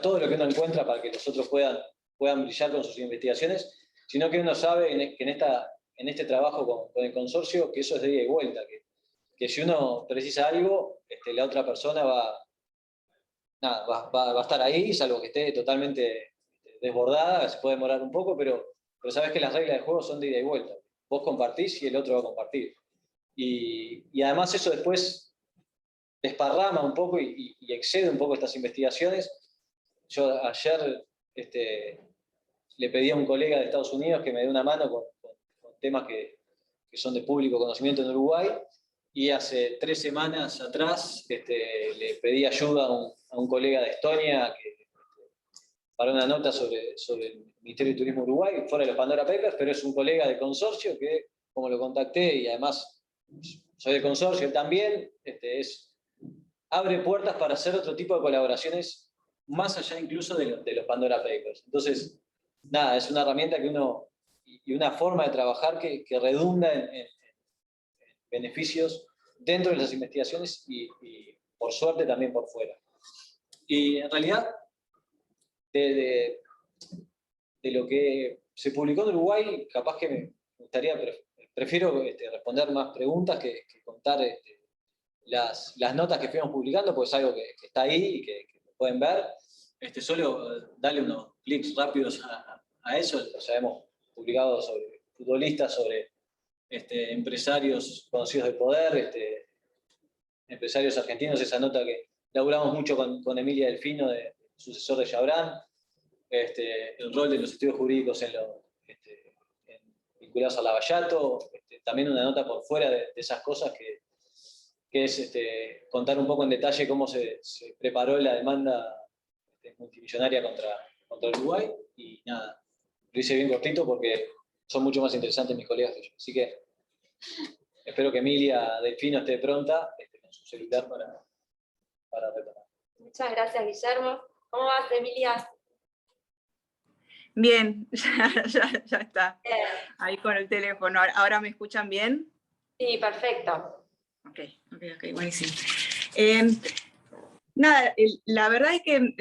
todo lo que uno encuentra para que los otros puedan brillar con sus investigaciones, sino que uno sabe que en este trabajo con el consorcio, que eso es de ida y vuelta, que si uno precisa algo, la otra persona va a estar ahí, salvo que esté totalmente desbordada, se puede demorar un poco, pero sabes que las reglas del juego son de ida y vuelta. Vos compartís y el otro va a compartir. Y además eso después desparrama un poco y excede un poco estas investigaciones. Yo ayer le pedí a un colega de Estados Unidos que me dé una mano con temas que son de público conocimiento en Uruguay, y hace 3 semanas atrás le pedí ayuda a un colega de Estonia para una nota sobre el Ministerio de Turismo Uruguay, fuera de los Pandora Papers, pero es un colega de consorcio que, como lo contacté, y además soy de consorcio también, abre puertas para hacer otro tipo de colaboraciones más allá incluso de los Pandora Papers. Entonces, nada, es una herramienta y una forma de trabajar que redunda en beneficios dentro de las investigaciones y por suerte también por fuera. Y en realidad, de lo que se publicó en Uruguay, capaz que me gustaría, prefiero responder más preguntas que contar las notas que fuimos publicando, porque es algo que está ahí y que pueden ver. Solo darle unos clics rápidos a eso. O sea, hemos publicado sobre futbolistas, sobre empresarios conocidos de poder, empresarios argentinos, esa nota que laburamos mucho con Emilia Delfino, sucesor de Chabrán, el rol de los estudios jurídicos vinculados al Lavallato, también una nota por fuera de esas cosas que es contar un poco en detalle cómo se preparó la demanda multimillonaria contra Uruguay, y nada, lo hice bien cortito porque son mucho más interesantes mis colegas que yo. Así que espero que Emilia Delfino esté pronta con su celular para retomar. Muchas gracias, Guillermo. ¿Cómo vas, Emilia? Bien, ya está. Ahí con el teléfono. ¿Ahora me escuchan bien? Sí, perfecto. Ok, buenísimo. Nada, la verdad es que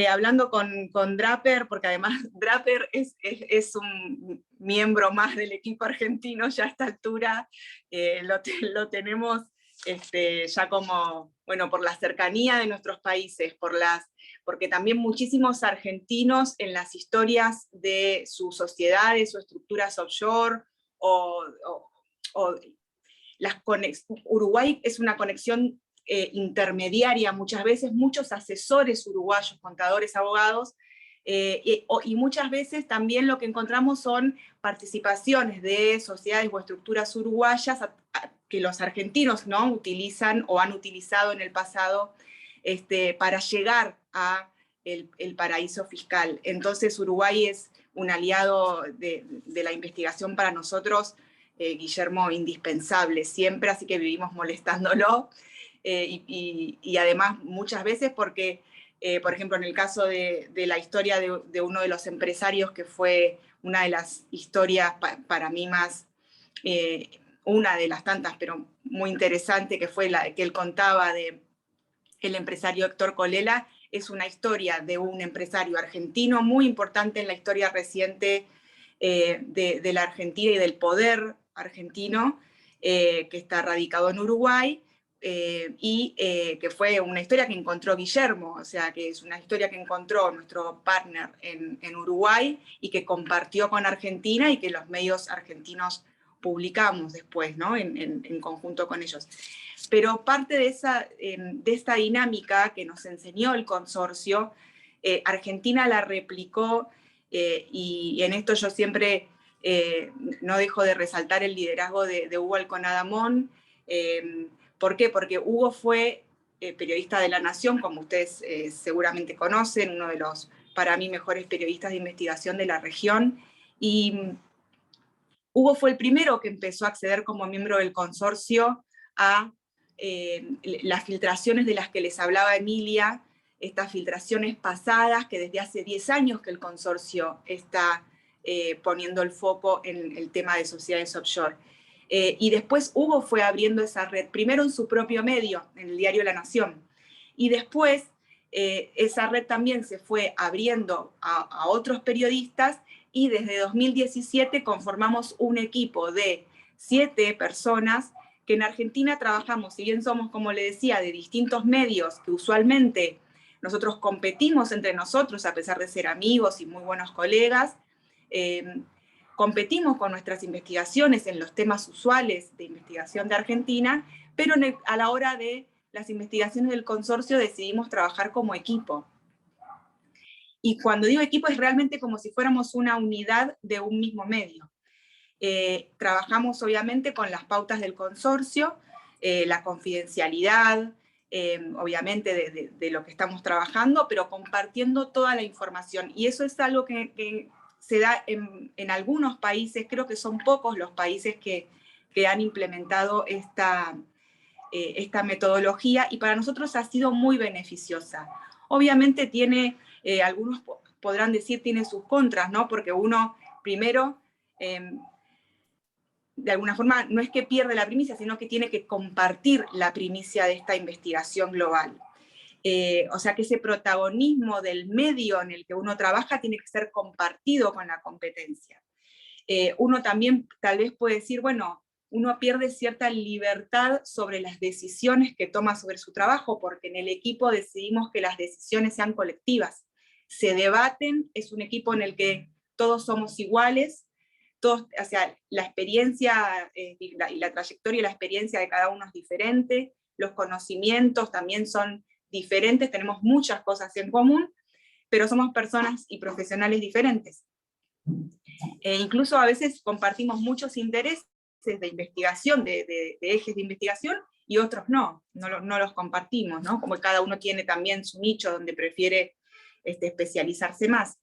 hablando con Draper, porque además Draper es un miembro más del equipo argentino ya a esta altura, lo tenemos ya como, bueno, por la cercanía de nuestros países, porque también muchísimos argentinos en las historias de sus sociedades o estructuras offshore, Uruguay es una conexión intermediaria muchas veces, muchos asesores uruguayos, contadores, abogados, y muchas veces también lo que encontramos son participaciones de sociedades o estructuras uruguayas que los argentinos, ¿no?, utilizan o han utilizado en el pasado para llegar a el paraíso fiscal. Entonces Uruguay es un aliado de la investigación para nosotros, Guillermo, indispensable siempre, así que vivimos molestándolo, y además muchas veces porque, por ejemplo, en el caso de la historia de uno de los empresarios, que fue una de las historias para mí más, una de las tantas, pero muy interesante, que fue la que él contaba de el empresario Héctor Colela, es una historia de un empresario argentino muy importante en la historia reciente de la Argentina y del poder argentino, que está radicado en Uruguay, que fue una historia que encontró Guillermo, o sea, que es una historia que encontró nuestro partner en Uruguay y que compartió con Argentina y que los medios argentinos publicamos después, ¿no? en conjunto con ellos. Pero parte de esta dinámica que nos enseñó el consorcio, Argentina la replicó, y en esto yo siempre no dejo de resaltar el liderazgo de Hugo Alconadamón. ¿Por qué? Porque Hugo fue periodista de La Nación, como ustedes seguramente conocen, uno de los, para mí, mejores periodistas de investigación de la región, y Hugo fue el primero que empezó a acceder como miembro del consorcio a las filtraciones de las que les hablaba Emilia, estas filtraciones pasadas que desde hace 10 años que el consorcio está poniendo el foco en el tema de sociedades offshore. Y después Hugo fue abriendo esa red, primero en su propio medio, en el diario La Nación, y después esa red también se fue abriendo a otros periodistas, y desde 2017 conformamos un equipo de 7 personas que en Argentina trabajamos, si bien somos, como le decía, de distintos medios, que usualmente nosotros competimos entre nosotros, a pesar de ser amigos y muy buenos colegas, competimos con nuestras investigaciones en los temas usuales de investigación de Argentina, pero a la hora de las investigaciones del consorcio decidimos trabajar como equipo. Y cuando digo equipo es realmente como si fuéramos una unidad de un mismo medio. Trabajamos obviamente con las pautas del consorcio, la confidencialidad, obviamente de lo que estamos trabajando, pero compartiendo toda la información. Y eso es algo que se da en algunos países, creo que son pocos los países que han implementado esta metodología, y para nosotros ha sido muy beneficiosa. Obviamente tiene, algunos podrán decir, tiene sus contras, ¿no? Porque uno, primero, de alguna forma, no es que pierde la primicia, sino que tiene que compartir la primicia de esta investigación global. O sea que ese protagonismo del medio en el que uno trabaja tiene que ser compartido con la competencia. Uno también tal vez puede decir, bueno, uno pierde cierta libertad sobre las decisiones que toma sobre su trabajo, porque en el equipo decidimos que las decisiones sean colectivas. Se debaten, es un equipo en el que todos somos iguales, todos, o sea, la experiencia y la trayectoria y la experiencia de cada uno es diferente, los conocimientos también son diferentes, tenemos muchas cosas en común, pero somos personas y profesionales diferentes. Incluso a veces compartimos muchos intereses de investigación, de ejes de investigación, y otros no los compartimos, ¿no? Como cada uno tiene también su nicho donde prefiere especializarse más.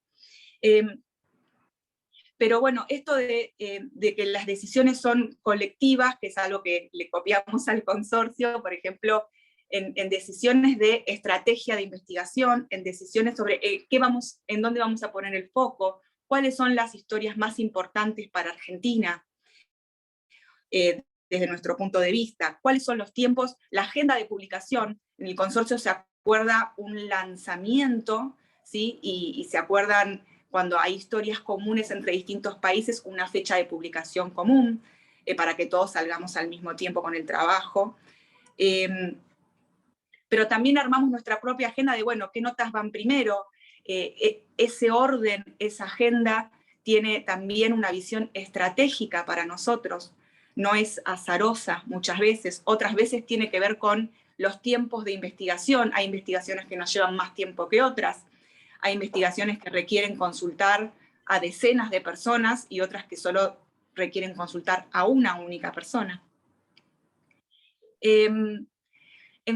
Pero bueno, esto de que las decisiones son colectivas, que es algo que le copiamos al consorcio, por ejemplo, en decisiones de estrategia de investigación, en decisiones sobre en dónde vamos a poner el foco, cuáles son las historias más importantes para Argentina, desde nuestro punto de vista, cuáles son los tiempos, la agenda de publicación. En el consorcio se acuerda un lanzamiento, ¿sí? y se acuerdan, cuando hay historias comunes entre distintos países, una fecha de publicación común, para que todos salgamos al mismo tiempo con el trabajo. Pero también armamos nuestra propia agenda de, bueno, qué notas van primero. Ese orden, esa agenda, tiene también una visión estratégica para nosotros. No es azarosa muchas veces, otras veces tiene que ver con los tiempos de investigación. Hay investigaciones que nos llevan más tiempo que otras, hay investigaciones que requieren consultar a decenas de personas y otras que solo requieren consultar a una única persona. En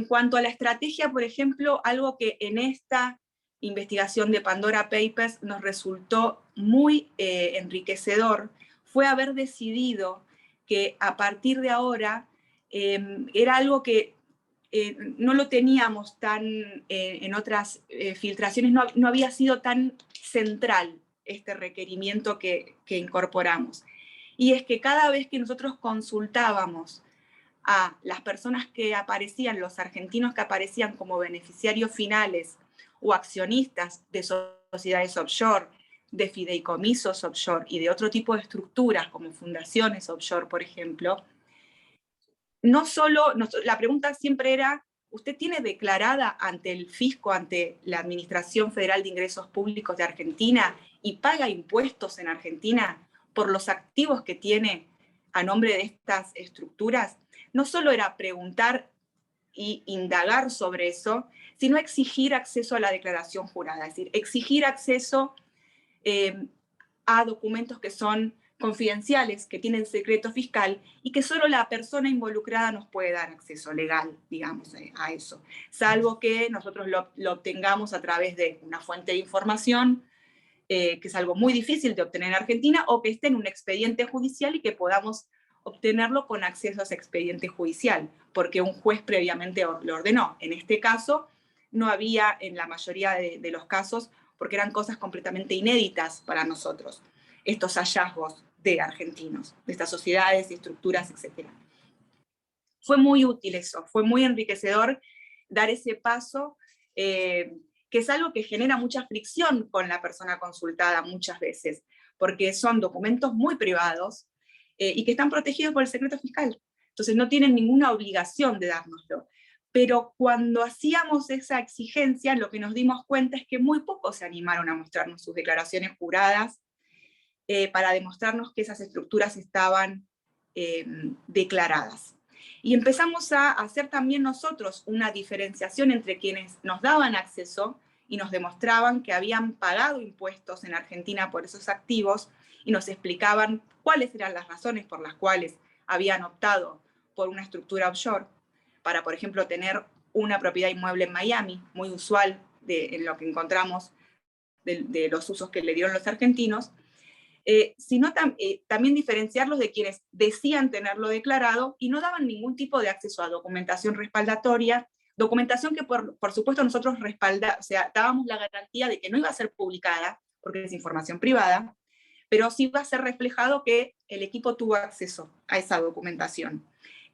cuanto a la estrategia, por ejemplo, algo que en esta investigación de Pandora Papers nos resultó muy enriquecedor fue haber decidido que a partir de ahora era algo que no lo teníamos tan, en otras filtraciones, no había sido tan central este requerimiento que incorporamos. Y es que cada vez que nosotros consultábamos a las personas que aparecían, los argentinos que aparecían como beneficiarios finales o accionistas de sociedades offshore, de fideicomisos offshore y de otro tipo de estructuras como fundaciones offshore, por ejemplo, no solo, la pregunta siempre era, ¿usted tiene declarada ante el fisco, ante la Administración Federal de Ingresos Públicos de Argentina, y paga impuestos en Argentina por los activos que tiene a nombre de estas estructuras? No solo era preguntar y indagar sobre eso, sino exigir acceso a la declaración jurada, es decir, exigir acceso a documentos que son confidenciales, que tienen secreto fiscal, y que solo la persona involucrada nos puede dar acceso legal, digamos, a eso, salvo que nosotros lo obtengamos a través de una fuente de información, que es algo muy difícil de obtener en Argentina, o que esté en un expediente judicial y que podamos obtenerlo con acceso a ese expediente judicial, porque un juez previamente lo ordenó. En este caso, no había en la mayoría de los casos, porque eran cosas completamente inéditas para nosotros, estos hallazgos de argentinos, de estas sociedades y estructuras, etc. Fue muy útil eso, fue muy enriquecedor dar ese paso, que es algo que genera mucha fricción con la persona consultada muchas veces, porque son documentos muy privados, y que están protegidos por el secreto fiscal. Entonces no tienen ninguna obligación de dárnoslo. Pero cuando hacíamos esa exigencia, lo que nos dimos cuenta es que muy pocos se animaron a mostrarnos sus declaraciones juradas, para demostrarnos que esas estructuras estaban declaradas. Y empezamos a hacer también nosotros una diferenciación entre quienes nos daban acceso y nos demostraban que habían pagado impuestos en Argentina por esos activos, y nos explicaban cuáles eran las razones por las cuales habían optado por una estructura offshore, para, por ejemplo, tener una propiedad inmueble en Miami, muy usual en lo que encontramos de los usos que le dieron los argentinos, sino también diferenciarlos de quienes decían tenerlo declarado y no daban ningún tipo de acceso a documentación respaldatoria, documentación que por supuesto nosotros dábamos la garantía de que no iba a ser publicada, porque es información privada, pero sí va a ser reflejado que el equipo tuvo acceso a esa documentación,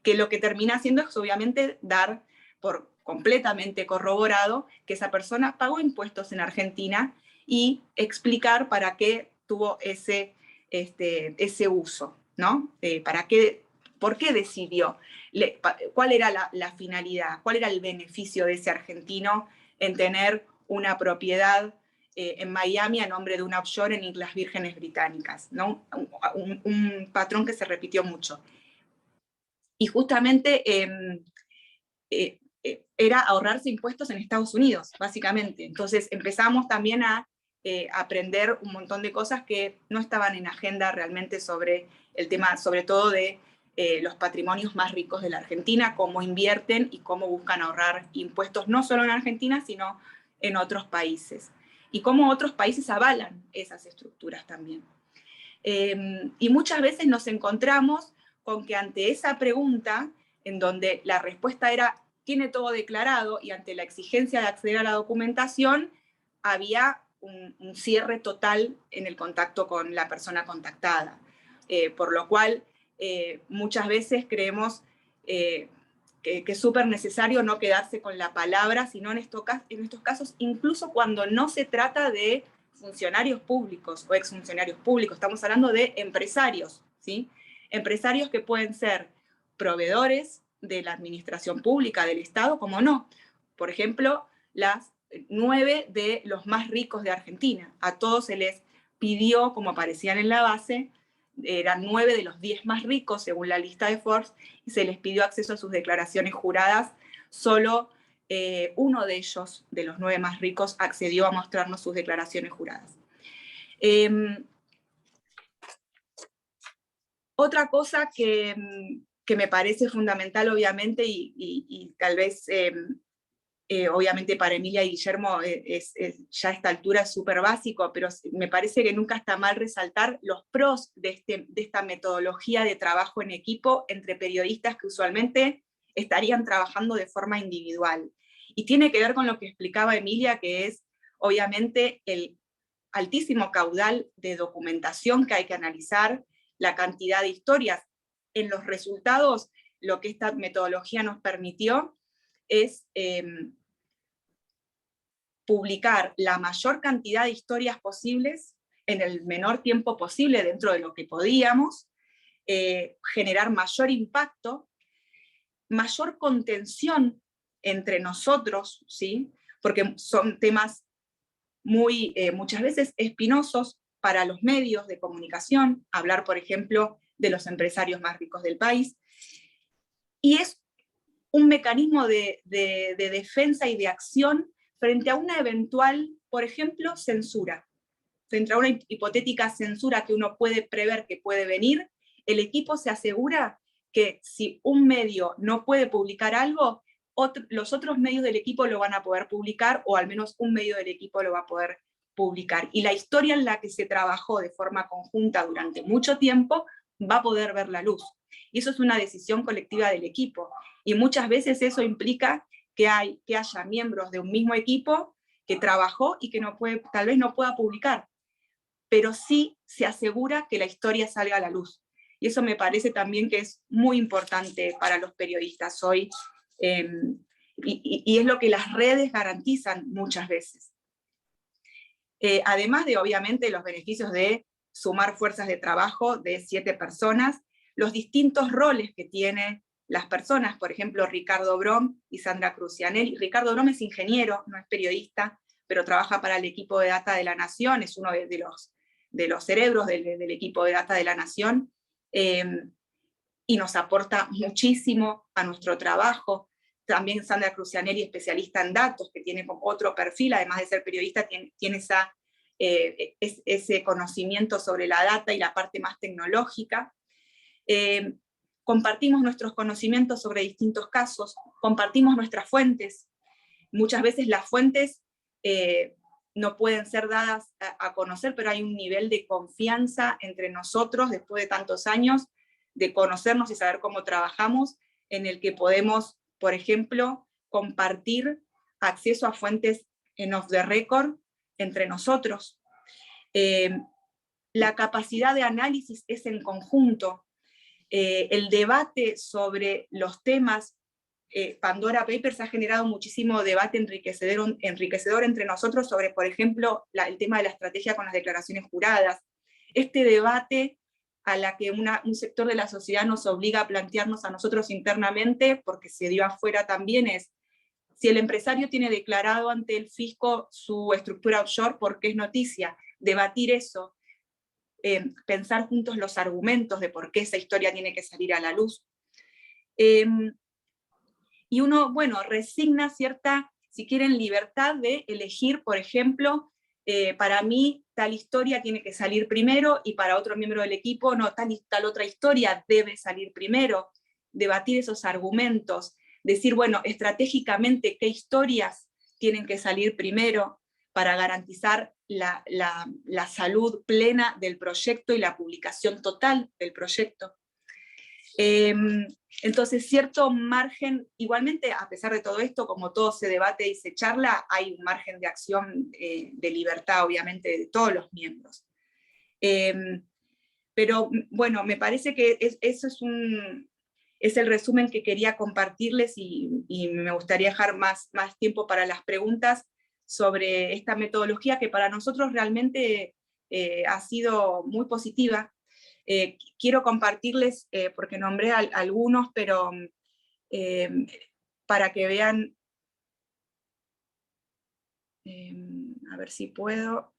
que lo que termina haciendo es obviamente dar por completamente corroborado que esa persona pagó impuestos en Argentina, y explicar para qué tuvo ese uso, ¿no? ¿Por qué decidió? ¿Cuál era la finalidad? ¿Cuál era el beneficio de ese argentino en tener una propiedad en Miami a nombre de una offshore en Islas Vírgenes Británicas, ¿no? Un patrón que se repitió mucho. Y justamente era ahorrarse impuestos en Estados Unidos, básicamente. Entonces empezamos también a aprender un montón de cosas que no estaban en agenda realmente sobre el tema, sobre todo de los patrimonios más ricos de la Argentina, cómo invierten y cómo buscan ahorrar impuestos, no solo en Argentina, sino en otros países. Y cómo otros países avalan esas estructuras también. Y muchas veces nos encontramos con que ante esa pregunta, en donde la respuesta era, tiene todo declarado, y ante la exigencia de acceder a la documentación, había un cierre total en el contacto con la persona contactada. Por lo cual, muchas veces creemos que es súper necesario no quedarse con la palabra, sino en estos casos, incluso cuando no se trata de funcionarios públicos o exfuncionarios públicos, estamos hablando de empresarios, ¿sí? Empresarios que pueden ser proveedores de la administración pública del Estado, como no. Por ejemplo, las 9 de los más ricos de Argentina. A todos se les pidió, como aparecían en la base, eran 9 de los 10 más ricos según la lista de Forbes, y se les pidió acceso a sus declaraciones juradas. Solo uno de ellos, de los 9 más ricos, accedió a mostrarnos sus declaraciones juradas. Otra cosa que me parece fundamental, obviamente, y tal vez, obviamente para Emilia y Guillermo ya a esta altura es súper básico, pero me parece que nunca está mal resaltar los pros de esta metodología de trabajo en equipo entre periodistas que usualmente estarían trabajando de forma individual. Y tiene que ver con lo que explicaba Emilia, que es obviamente el altísimo caudal de documentación que hay que analizar, la cantidad de historias. En los resultados, lo que esta metodología nos permitió es publicar la mayor cantidad de historias posibles en el menor tiempo posible dentro de lo que podíamos, generar mayor impacto, mayor contención entre nosotros, ¿sí? Porque son temas muy, muchas veces espinosos para los medios de comunicación, hablar, por ejemplo, de los empresarios más ricos del país, y es un mecanismo de defensa y de acción frente a una eventual, por ejemplo, censura. Frente a una hipotética censura que uno puede prever que puede venir, el equipo se asegura que si un medio no puede publicar algo, los otros medios del equipo lo van a poder publicar, o al menos un medio del equipo lo va a poder publicar. Y la historia en la que se trabajó de forma conjunta durante mucho tiempo va a poder ver la luz. Y eso es una decisión colectiva del equipo. Y muchas veces eso implica que haya miembros de un mismo equipo que trabajó y que tal vez no pueda publicar, pero sí se asegura que la historia salga a la luz. Y eso me parece también que es muy importante para los periodistas hoy, y es lo que las redes garantizan muchas veces. Además de, obviamente, los beneficios de sumar fuerzas de trabajo de 7 personas, los distintos roles que tienen las personas, por ejemplo, Ricardo Brom y Sandra Crucianelli. Ricardo Brom es ingeniero, no es periodista, pero trabaja para el equipo de Data de la Nación, es uno de los cerebros del equipo de Data de la Nación, y nos aporta muchísimo a nuestro trabajo. También Sandra Crucianelli, especialista en datos, que tiene otro perfil, además de ser periodista, tiene ese conocimiento sobre la data y la parte más tecnológica. Compartimos nuestros conocimientos sobre distintos casos, compartimos nuestras fuentes. Muchas veces las fuentes no pueden ser dadas a conocer, pero hay un nivel de confianza entre nosotros, después de tantos años, de conocernos y saber cómo trabajamos, en el que podemos, por ejemplo, compartir acceso a fuentes en off the record entre nosotros. La capacidad de análisis es en conjunto. El debate sobre los temas, Pandora Papers ha generado muchísimo debate enriquecedor entre nosotros sobre, por ejemplo, el tema de la estrategia con las declaraciones juradas. Este debate a la que un sector de la sociedad nos obliga a plantearnos a nosotros internamente, porque se dio afuera también, es si el empresario tiene declarado ante el fisco su estructura offshore, ¿por qué es noticia? Debatir eso, pensar juntos los argumentos de por qué esa historia tiene que salir a la luz. Y uno, bueno, resigna cierta, si quieren, libertad de elegir, por ejemplo, para mí tal historia tiene que salir primero, y para otro miembro del equipo, no, tal otra historia debe salir primero. Debatir esos argumentos, decir, bueno, estratégicamente, ¿qué historias tienen que salir primero para garantizar la salud plena del proyecto y la publicación total del proyecto? Entonces, cierto margen, igualmente, a pesar de todo esto, como todo se debate y se charla, hay un margen de acción, de libertad, obviamente, de todos los miembros. Pero, bueno, me parece que eso es el resumen que quería compartirles, y me gustaría dejar más tiempo para las preguntas sobre esta metodología, que para nosotros realmente ha sido muy positiva. Quiero compartirles, porque nombré algunos, pero para que vean, a ver si puedo,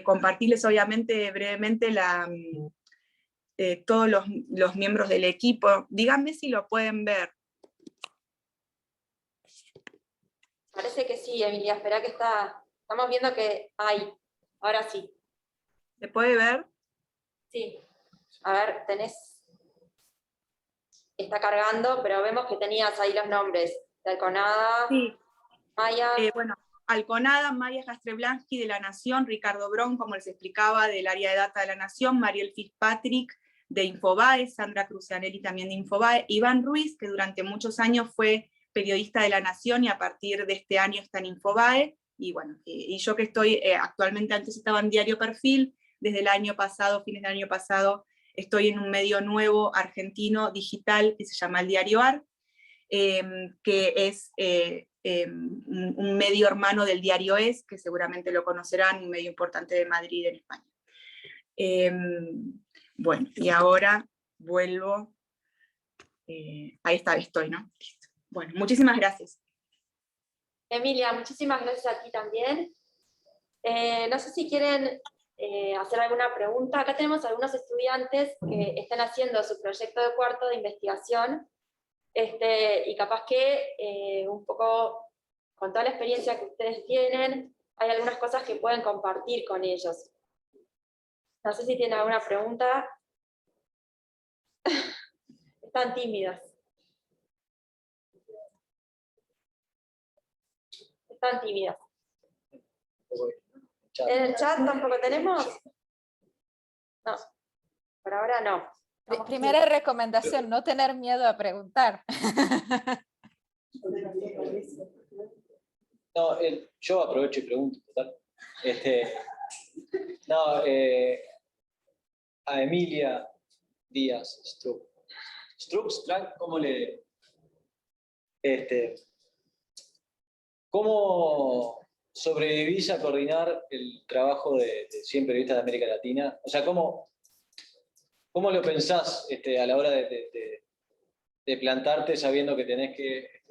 compartirles obviamente brevemente todos los miembros del equipo. Díganme si lo pueden ver. Parece que sí, Emilia, espera que estamos viendo que hay, ahora sí. ¿Se puede ver? Sí, a ver, está cargando, pero vemos que tenías ahí los nombres de Alconada, sí. Maya. Bueno, Alconada, Maya Castreblanski de La Nación, Ricardo Brom, como les explicaba, del área de data de La Nación, Mariel Fitzpatrick de Infobae, Sandra Crucianelli también de Infobae, Iván Ruiz, que durante muchos años fue periodista de La Nación y a partir de este año está en Infobae, y bueno, y yo que estoy actualmente, antes estaba en Diario Perfil, desde el año pasado, fines del año pasado, estoy en un medio nuevo argentino digital que se llama El Diario AR, que es un medio hermano del Diario Es, que seguramente lo conocerán, un medio importante de Madrid, en España. Bueno, y ahora vuelvo ahí estoy, ¿no? Listo. Bueno, muchísimas gracias. Emilia, muchísimas gracias a ti también. No sé si quieren hacer alguna pregunta. Acá tenemos algunos estudiantes que están haciendo su proyecto de cuarto de investigación, y capaz que un poco con toda la experiencia que ustedes tienen, hay algunas cosas que pueden compartir con ellos. No sé si tienen alguna pregunta. Están tímidas. Están tímidas. ¿En el chat tampoco tenemos? No, por ahora no. Primera recomendación, no tener miedo a preguntar. No, yo aprovecho y pregunto, total. A Emilia Díaz Struck, ¿cómo sobrevivís a coordinar el trabajo de 100 periodistas de América Latina? O sea, ¿cómo lo pensás a la hora de plantarte sabiendo que tenés que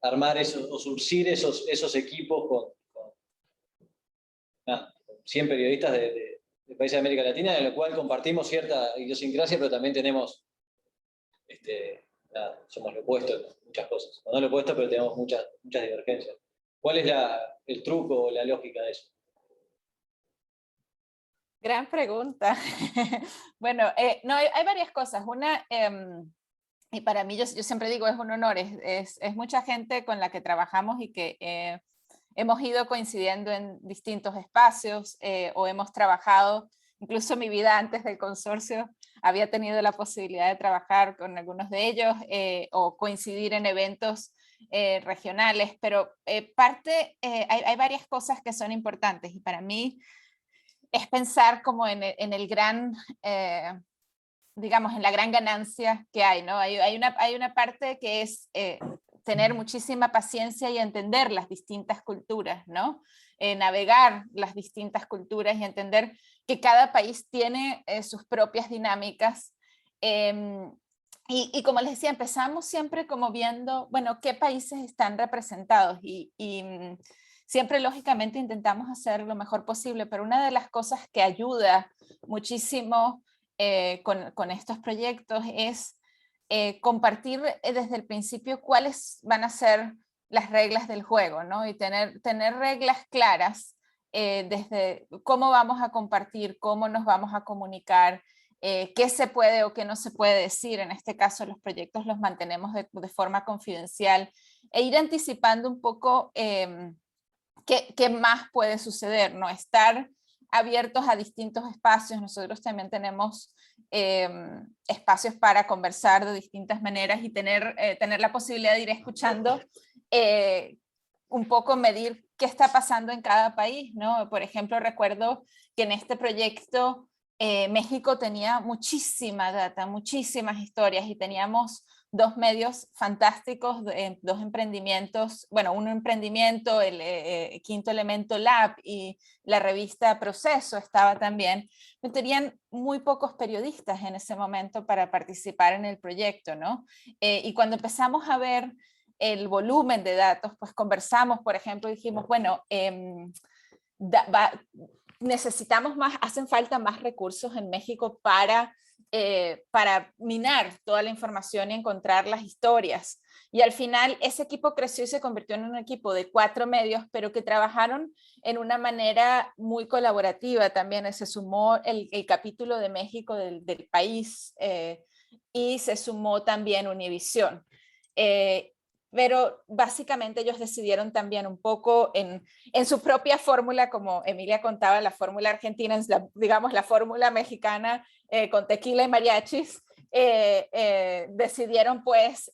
armar o surcir esos equipos con 100 periodistas de países de América Latina, en lo cual compartimos cierta idiosincrasia, pero también tenemos, somos lo opuesto en muchas cosas. No lo opuesto, pero tenemos muchas divergencias. ¿Cuál es el truco o la lógica de eso? Gran pregunta. Bueno, no, hay varias cosas. Una, y para mí yo siempre digo, es un honor, es mucha gente con la que trabajamos y que hemos ido coincidiendo en distintos espacios o hemos trabajado, incluso mi vida antes del consorcio, había tenido la posibilidad de trabajar con algunos de ellos o coincidir en eventos regionales, pero hay varias cosas que son importantes y para mí es pensar como en el gran, digamos, en la gran ganancia que hay, ¿no? Hay una parte que es tener muchísima paciencia y entender las distintas culturas, ¿no? Navegar las distintas culturas y entender que cada país tiene sus propias dinámicas. Y como les decía, empezamos siempre como viendo, bueno, qué países están representados y siempre lógicamente intentamos hacer lo mejor posible, pero una de las cosas que ayuda muchísimo con estos proyectos es compartir desde el principio cuáles van a ser las reglas del juego, ¿no? Y tener reglas claras desde cómo vamos a compartir, cómo nos vamos a comunicar, qué se puede o qué no se puede decir. En este caso los proyectos los mantenemos de forma confidencial e ir anticipando un poco qué más puede suceder, ¿no? Estar abiertos a distintos espacios. Nosotros también tenemos espacios para conversar de distintas maneras y tener la posibilidad de ir escuchando, un poco medir qué está pasando en cada país, ¿no? Por ejemplo, recuerdo que en este proyecto México tenía muchísima data, muchísimas historias y teníamos dos medios fantásticos, dos emprendimientos, bueno, un emprendimiento, el Quinto Elemento Lab y la revista Proceso estaba también, pero tenían muy pocos periodistas en ese momento para participar en el proyecto, ¿no? Y cuando empezamos a ver el volumen de datos, pues conversamos, por ejemplo, y dijimos, bueno, necesitamos más, hacen falta más recursos en México para minar toda la información y encontrar las historias. Y al final ese equipo creció y se convirtió en un equipo de 4 medios, pero que trabajaron en una manera muy colaborativa también. Se sumó el capítulo de México del país y se sumó también Univisión. Pero básicamente ellos decidieron también un poco en su propia fórmula, como Emilia contaba, la fórmula argentina, digamos la fórmula mexicana con tequila y mariachis, decidieron pues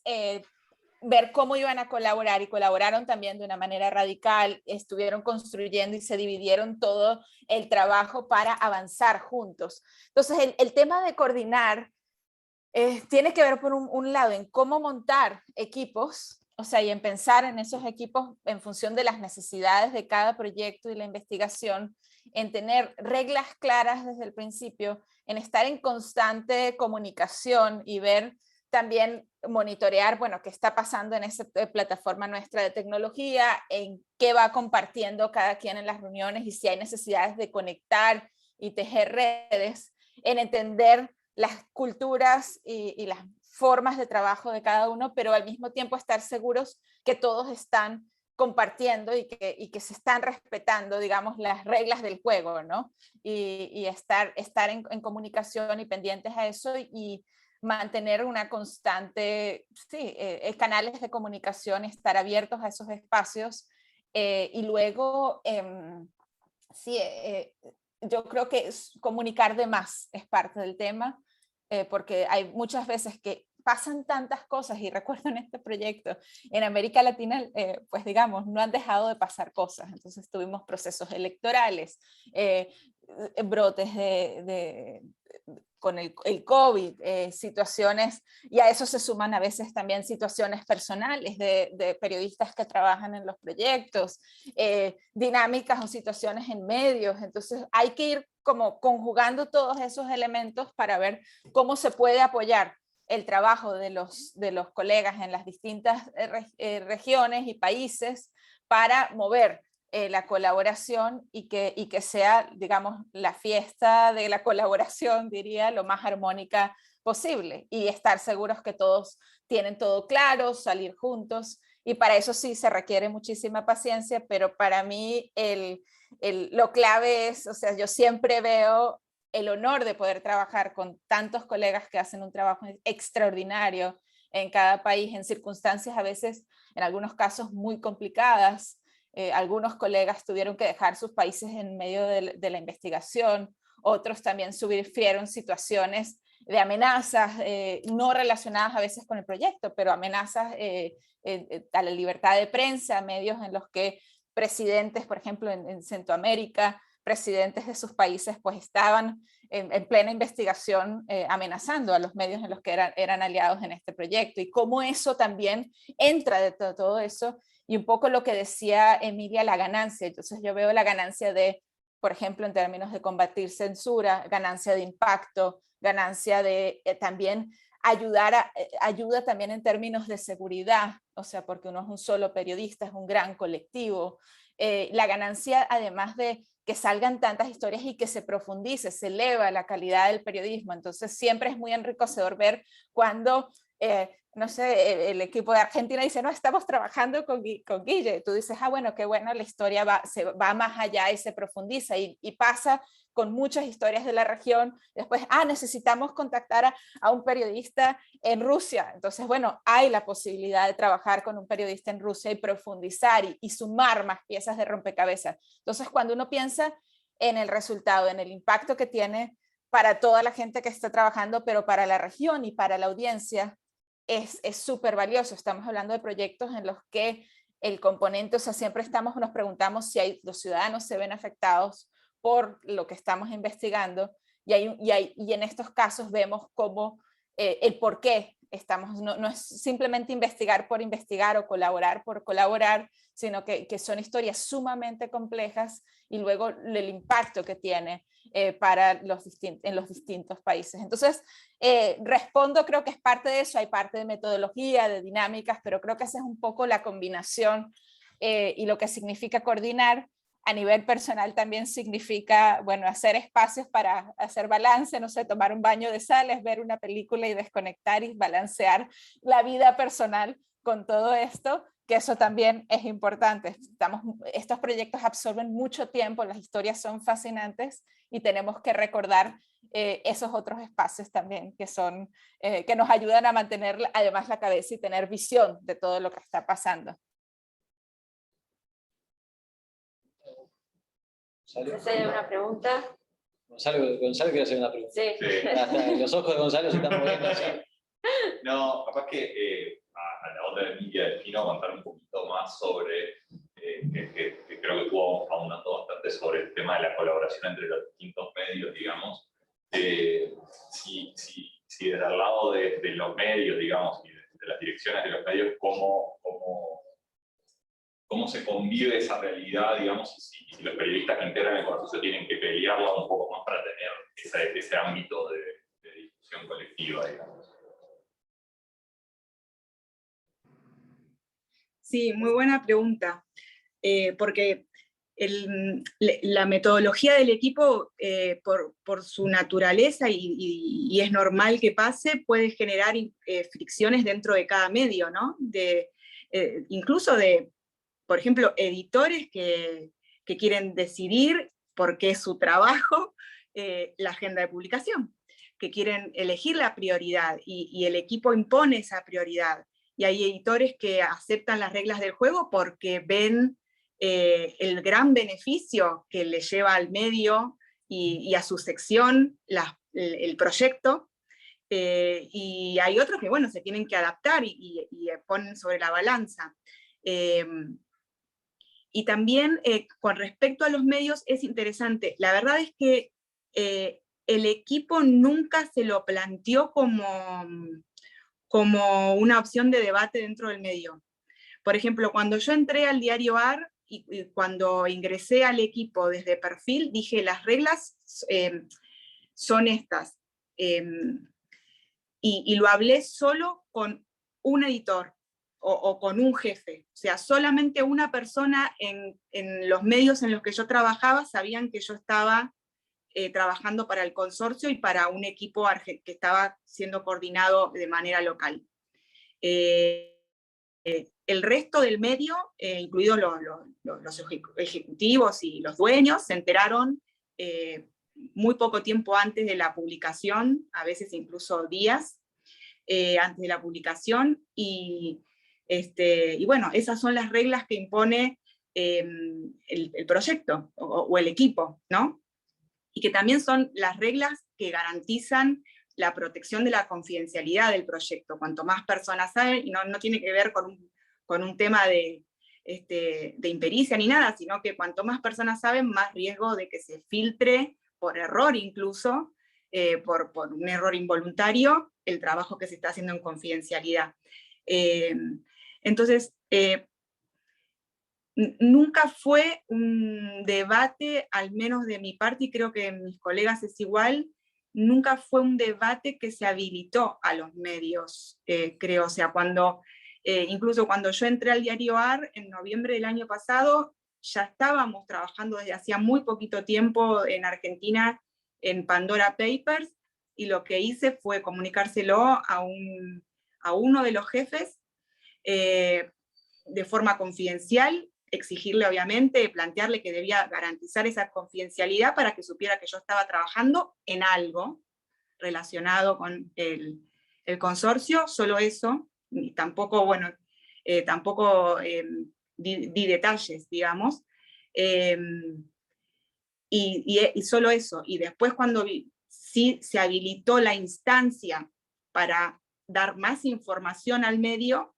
ver cómo iban a colaborar y colaboraron también de una manera radical, estuvieron construyendo y se dividieron todo el trabajo para avanzar juntos. Entonces el tema de coordinar tiene que ver por un lado en cómo montar equipos, o sea, y en pensar en esos equipos en función de las necesidades de cada proyecto y la investigación, en tener reglas claras desde el principio, en estar en constante comunicación y ver también monitorear, bueno, qué está pasando en esa plataforma nuestra de tecnología, en qué va compartiendo cada quien en las reuniones y si hay necesidades de conectar y tejer redes, en entender las culturas y las formas de trabajo de cada uno, pero al mismo tiempo estar seguros que todos están compartiendo y que se están respetando, digamos, las reglas del juego, ¿no? Y estar en comunicación y pendientes a eso y mantener una constante, sí, canales de comunicación, estar abiertos a esos espacios y luego, sí, yo creo que comunicar de más es parte del tema, porque hay muchas veces que pasan tantas cosas y recuerdo en este proyecto, en América Latina, pues digamos, no han dejado de pasar cosas, entonces tuvimos procesos electorales, brotes con el COVID, situaciones, y a eso se suman a veces también situaciones personales de periodistas que trabajan en los proyectos, dinámicas o situaciones en medios, entonces hay que ir como conjugando todos esos elementos para ver cómo se puede apoyar el trabajo de los colegas en las distintas regiones y países para mover la colaboración y que sea, digamos, la fiesta de la colaboración, diría, lo más armónica posible y estar seguros que todos tienen todo claro, salir juntos y para eso sí se requiere muchísima paciencia, pero para mí lo clave es, o sea, yo siempre veo el honor de poder trabajar con tantos colegas que hacen un trabajo extraordinario en cada país, en circunstancias a veces, en algunos casos muy complicadas. Algunos colegas tuvieron que dejar sus países en medio de la investigación, otros también sufrieron situaciones de amenazas no relacionadas a veces con el proyecto, pero amenazas a la libertad de prensa, medios en los que presidentes, por ejemplo, en Centroamérica, presidentes de sus países pues estaban en plena investigación amenazando a los medios en los que eran aliados en este proyecto y cómo eso también entra de todo eso y un poco lo que decía Emilia, la ganancia. Entonces yo veo la ganancia de, por ejemplo, en términos de combatir censura, ganancia de impacto, ganancia de también ayuda también en términos de seguridad, o sea, porque uno es un solo periodista, es un gran colectivo. La ganancia además de que salgan tantas historias y que se profundice, se eleva la calidad del periodismo. Entonces siempre es muy enriquecedor ver cuando, no sé, el equipo de Argentina dice, no, estamos trabajando con Guille. Tú dices, ah, bueno, qué bueno, la historia va más allá y se profundiza y pasa con muchas historias de la región. Después, necesitamos contactar a un periodista en Rusia. Entonces, bueno, hay la posibilidad de trabajar con un periodista en Rusia y profundizar y sumar más piezas de rompecabezas. Entonces, cuando uno piensa en el resultado, en el impacto que tiene para toda la gente que está trabajando, pero para la región y para la audiencia, es súper valioso. Estamos hablando de proyectos en los que el componente, o sea, siempre nos preguntamos si los ciudadanos se ven afectados por lo que estamos investigando y en estos casos vemos cómo el por qué no es simplemente investigar por investigar o colaborar por colaborar, sino que son historias sumamente complejas y luego el impacto que tiene para en los distintos países. Entonces, respondo, creo que es parte de eso, hay parte de metodología, de dinámicas, pero creo que esa es un poco la combinación y lo que significa coordinar. A nivel personal también significa, bueno, hacer espacios para hacer balance, no sé, tomar un baño de sales, ver una película y desconectar y balancear la vida personal con todo esto, que eso también es importante. Estos proyectos absorben mucho tiempo, las historias son fascinantes y tenemos que recordar esos otros espacios también que nos ayudan a mantener además la cabeza y tener visión de todo lo que está pasando. ¿Hacer una pregunta? Gonzalo quiere hacer una pregunta. Sí. Hasta los ojos de Gonzalo se están moviendo así. No, capaz que a la otra de Emilia Delfino contar un poquito más sobre, que creo que estuvo ahondando bastante sobre el tema de la colaboración entre los distintos medios, digamos. Si desde el lado de los medios, digamos, y de las direcciones de los medios, cómo se convive esa realidad, digamos, y si los periodistas que integran el consorcio tienen que pelearla un poco más para tener ese ámbito de discusión colectiva, digamos. Sí, muy buena pregunta, porque la metodología del equipo, por su naturaleza, y es normal que pase, puede generar fricciones dentro de cada medio, ¿no? Incluso de, por ejemplo, editores que quieren decidir, porque es su trabajo, la agenda de publicación, que quieren elegir la prioridad, y el equipo impone esa prioridad. Y hay editores que aceptan las reglas del juego porque ven el gran beneficio que le lleva al medio y a su sección el proyecto, y hay otros que, bueno, se tienen que adaptar y ponen sobre la balanza. Y también con respecto a los medios es interesante. La verdad es que el equipo nunca se lo planteó como una opción de debate dentro del medio. Por ejemplo, cuando yo entré al diario AR y cuando ingresé al equipo desde perfil, dije, las reglas son estas. Y lo hablé solo con un editor o con un jefe. O sea, solamente una persona en los medios en los que yo trabajaba sabían que yo estaba trabajando para el consorcio y para un equipo que estaba siendo coordinado de manera local. El resto del medio, incluidos los ejecutivos y los dueños, se enteraron muy poco tiempo antes de la publicación, a veces incluso días antes de la publicación, y bueno, esas son las reglas que impone el proyecto o el equipo, ¿no? Y que también son las reglas que garantizan la protección de la confidencialidad del proyecto. Cuanto más personas saben, y no tiene que ver con un tema de impericia ni nada, sino que cuanto más personas saben, más riesgo de que se filtre, por error incluso, por un error involuntario, el trabajo que se está haciendo en confidencialidad. Entonces, nunca fue un debate, al menos de mi parte, y creo que de mis colegas es igual, nunca fue un debate que se habilitó a los medios, creo. O sea, incluso cuando yo entré al diario AR en noviembre del año pasado, ya estábamos trabajando desde hacía muy poquito tiempo en Argentina en Pandora Papers, y lo que hice fue comunicárselo a uno de los jefes de forma confidencial, exigirle obviamente, plantearle que debía garantizar esa confidencialidad para que supiera que yo estaba trabajando en algo relacionado con el consorcio, solo eso, y tampoco, bueno, di detalles, digamos, y solo eso. Y después cuando sí se habilitó la instancia para dar más información al medio,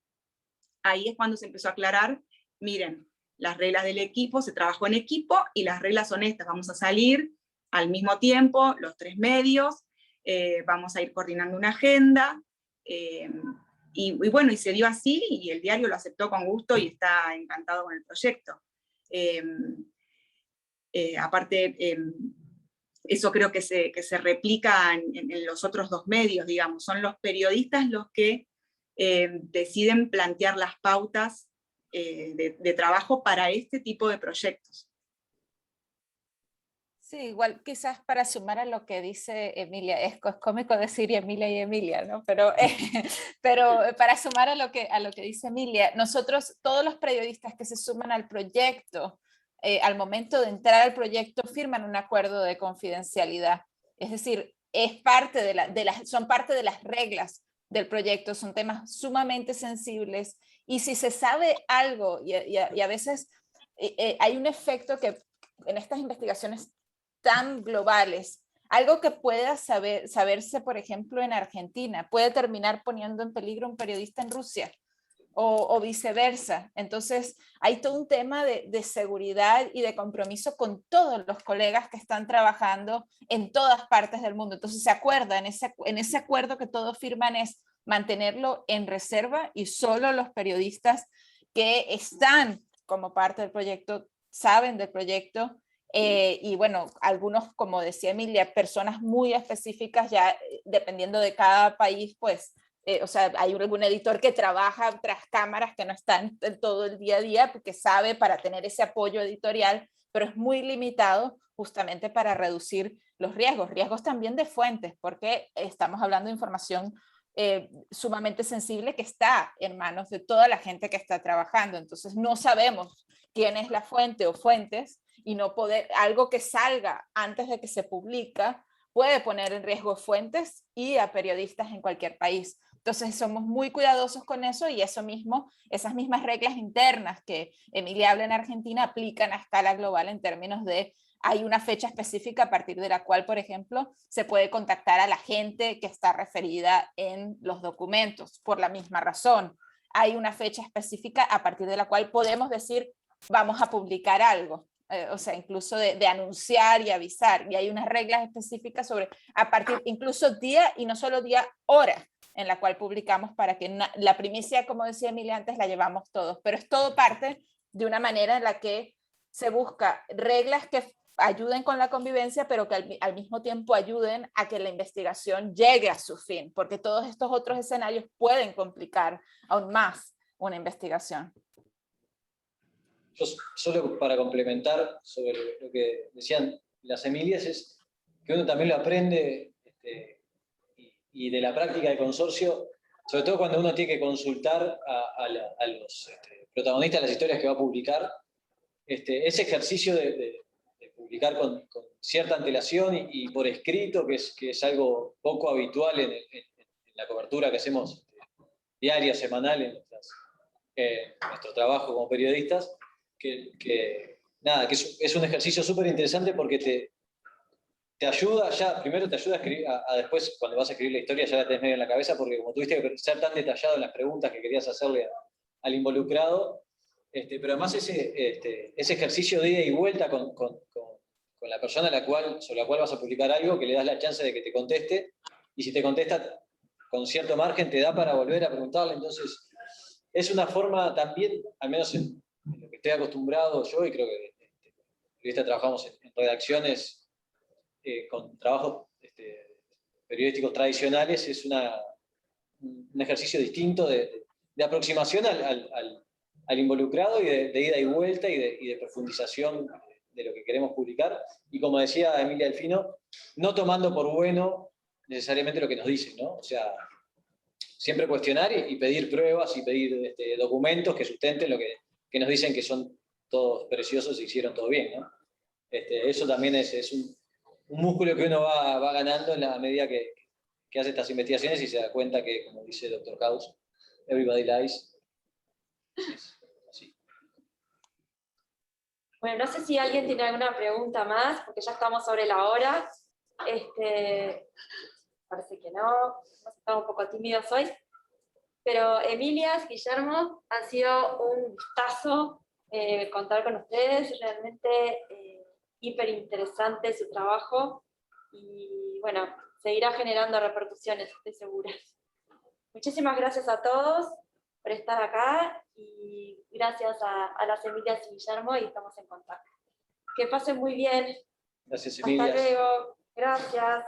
ahí es cuando se empezó a aclarar, miren, las reglas del equipo, se trabajó en equipo y las reglas son estas, vamos a salir al mismo tiempo, los 3 medios, vamos a ir coordinando una agenda, y bueno, y se dio así, y el diario lo aceptó con gusto y está encantado con el proyecto. Aparte, eso creo que se replica en los otros 2 medios, digamos, son los periodistas los que deciden plantear las pautas de trabajo para este tipo de proyectos. Sí, igual quizás para sumar a lo que dice Emilia, es cómico decir Emilia y Emilia, ¿no? Pero para sumar a lo que dice Emilia, nosotros, todos los periodistas que se suman al proyecto, al momento de entrar al proyecto, firman un acuerdo de confidencialidad. Es decir, son parte de las reglas del proyecto, son temas sumamente sensibles, y si se sabe algo, y a veces hay un efecto que en estas investigaciones tan globales, algo que pueda saberse, por ejemplo, en Argentina, puede terminar poniendo en peligro a un periodista en Rusia, o viceversa. Entonces, hay todo un tema de seguridad y de compromiso con todos los colegas que están trabajando en todas partes del mundo. Entonces, se acuerda, en ese acuerdo que todos firman es mantenerlo en reserva, y solo los periodistas que están como parte del proyecto saben del proyecto. Y bueno, algunos, como decía Emilia, personas muy específicas, ya dependiendo de cada país, pues o sea, hay algún editor que trabaja tras cámaras que no está en todo el día a día porque sabe para tener ese apoyo editorial, pero es muy limitado justamente para reducir los riesgos también de fuentes, porque estamos hablando de información sumamente sensible que está en manos de toda la gente que está trabajando, entonces no sabemos quién es la fuente o fuentes, y no poder, algo que salga antes de que se publica puede poner en riesgo fuentes y a periodistas en cualquier país. Entonces somos muy cuidadosos con eso, y eso mismo, esas mismas reglas internas que Emilia habla en Argentina aplican a escala global en términos de hay una fecha específica a partir de la cual, por ejemplo, se puede contactar a la gente que está referida en los documentos por la misma razón. Hay una fecha específica a partir de la cual podemos decir vamos a publicar algo. O sea, incluso de anunciar y avisar, y hay unas reglas específicas sobre a partir incluso día y no solo día, hora en la cual publicamos, para que la primicia, como decía Emilia antes, la llevamos todos, pero es todo parte de una manera en la que se busca reglas que ayuden con la convivencia, pero que al mismo tiempo ayuden a que la investigación llegue a su fin, porque todos estos otros escenarios pueden complicar aún más una investigación. Yo solo para complementar sobre lo que decían las Emilias, es que uno también lo aprende y de la práctica de consorcio, sobre todo cuando uno tiene que consultar a los protagonistas de las historias que va a publicar, ese ejercicio de publicar con cierta antelación y por escrito, que es algo poco habitual en la cobertura que hacemos diaria, semanal, en nuestro trabajo como periodistas, que es un ejercicio súper interesante porque te ayuda primero te ayuda a escribir, a después cuando vas a escribir la historia ya la tenés medio en la cabeza, porque como tuviste que ser tan detallado en las preguntas que querías hacerle al involucrado, pero además ese ejercicio de ida y vuelta con la persona sobre la cual vas a publicar algo, que le das la chance de que te conteste, y si te contesta con cierto margen te da para volver a preguntarle. Entonces es una forma también, al menos en lo que estoy acostumbrado yo, y creo que periodistas trabajamos en redacciones con trabajos periodísticos tradicionales, es un ejercicio distinto de aproximación al involucrado y de ida y vuelta y de profundización de lo que queremos publicar. Y como decía Emilia Delfino, no tomando por bueno necesariamente lo que nos dicen, ¿no? O sea, siempre cuestionar y pedir pruebas y pedir documentos que sustenten lo que nos dicen que son todos preciosos y hicieron todo bien, ¿no? Eso también es un músculo que uno va ganando en la medida que hace estas investigaciones y se da cuenta que, como dice Dr. House, everybody lies. Es así. Bueno, no sé si alguien tiene alguna pregunta más, porque ya estamos sobre la hora. Parece que no, estamos un poco tímidos hoy. Pero Emilia, Guillermo, ha sido un gustazo contar con ustedes, realmente hiper interesante su trabajo, y bueno, seguirá generando repercusiones, estoy segura. Muchísimas gracias a todos por estar acá, y gracias a las Emilias y Guillermo, y estamos en contacto. Que pasen muy bien. Gracias, Emilia. Hasta luego. Gracias.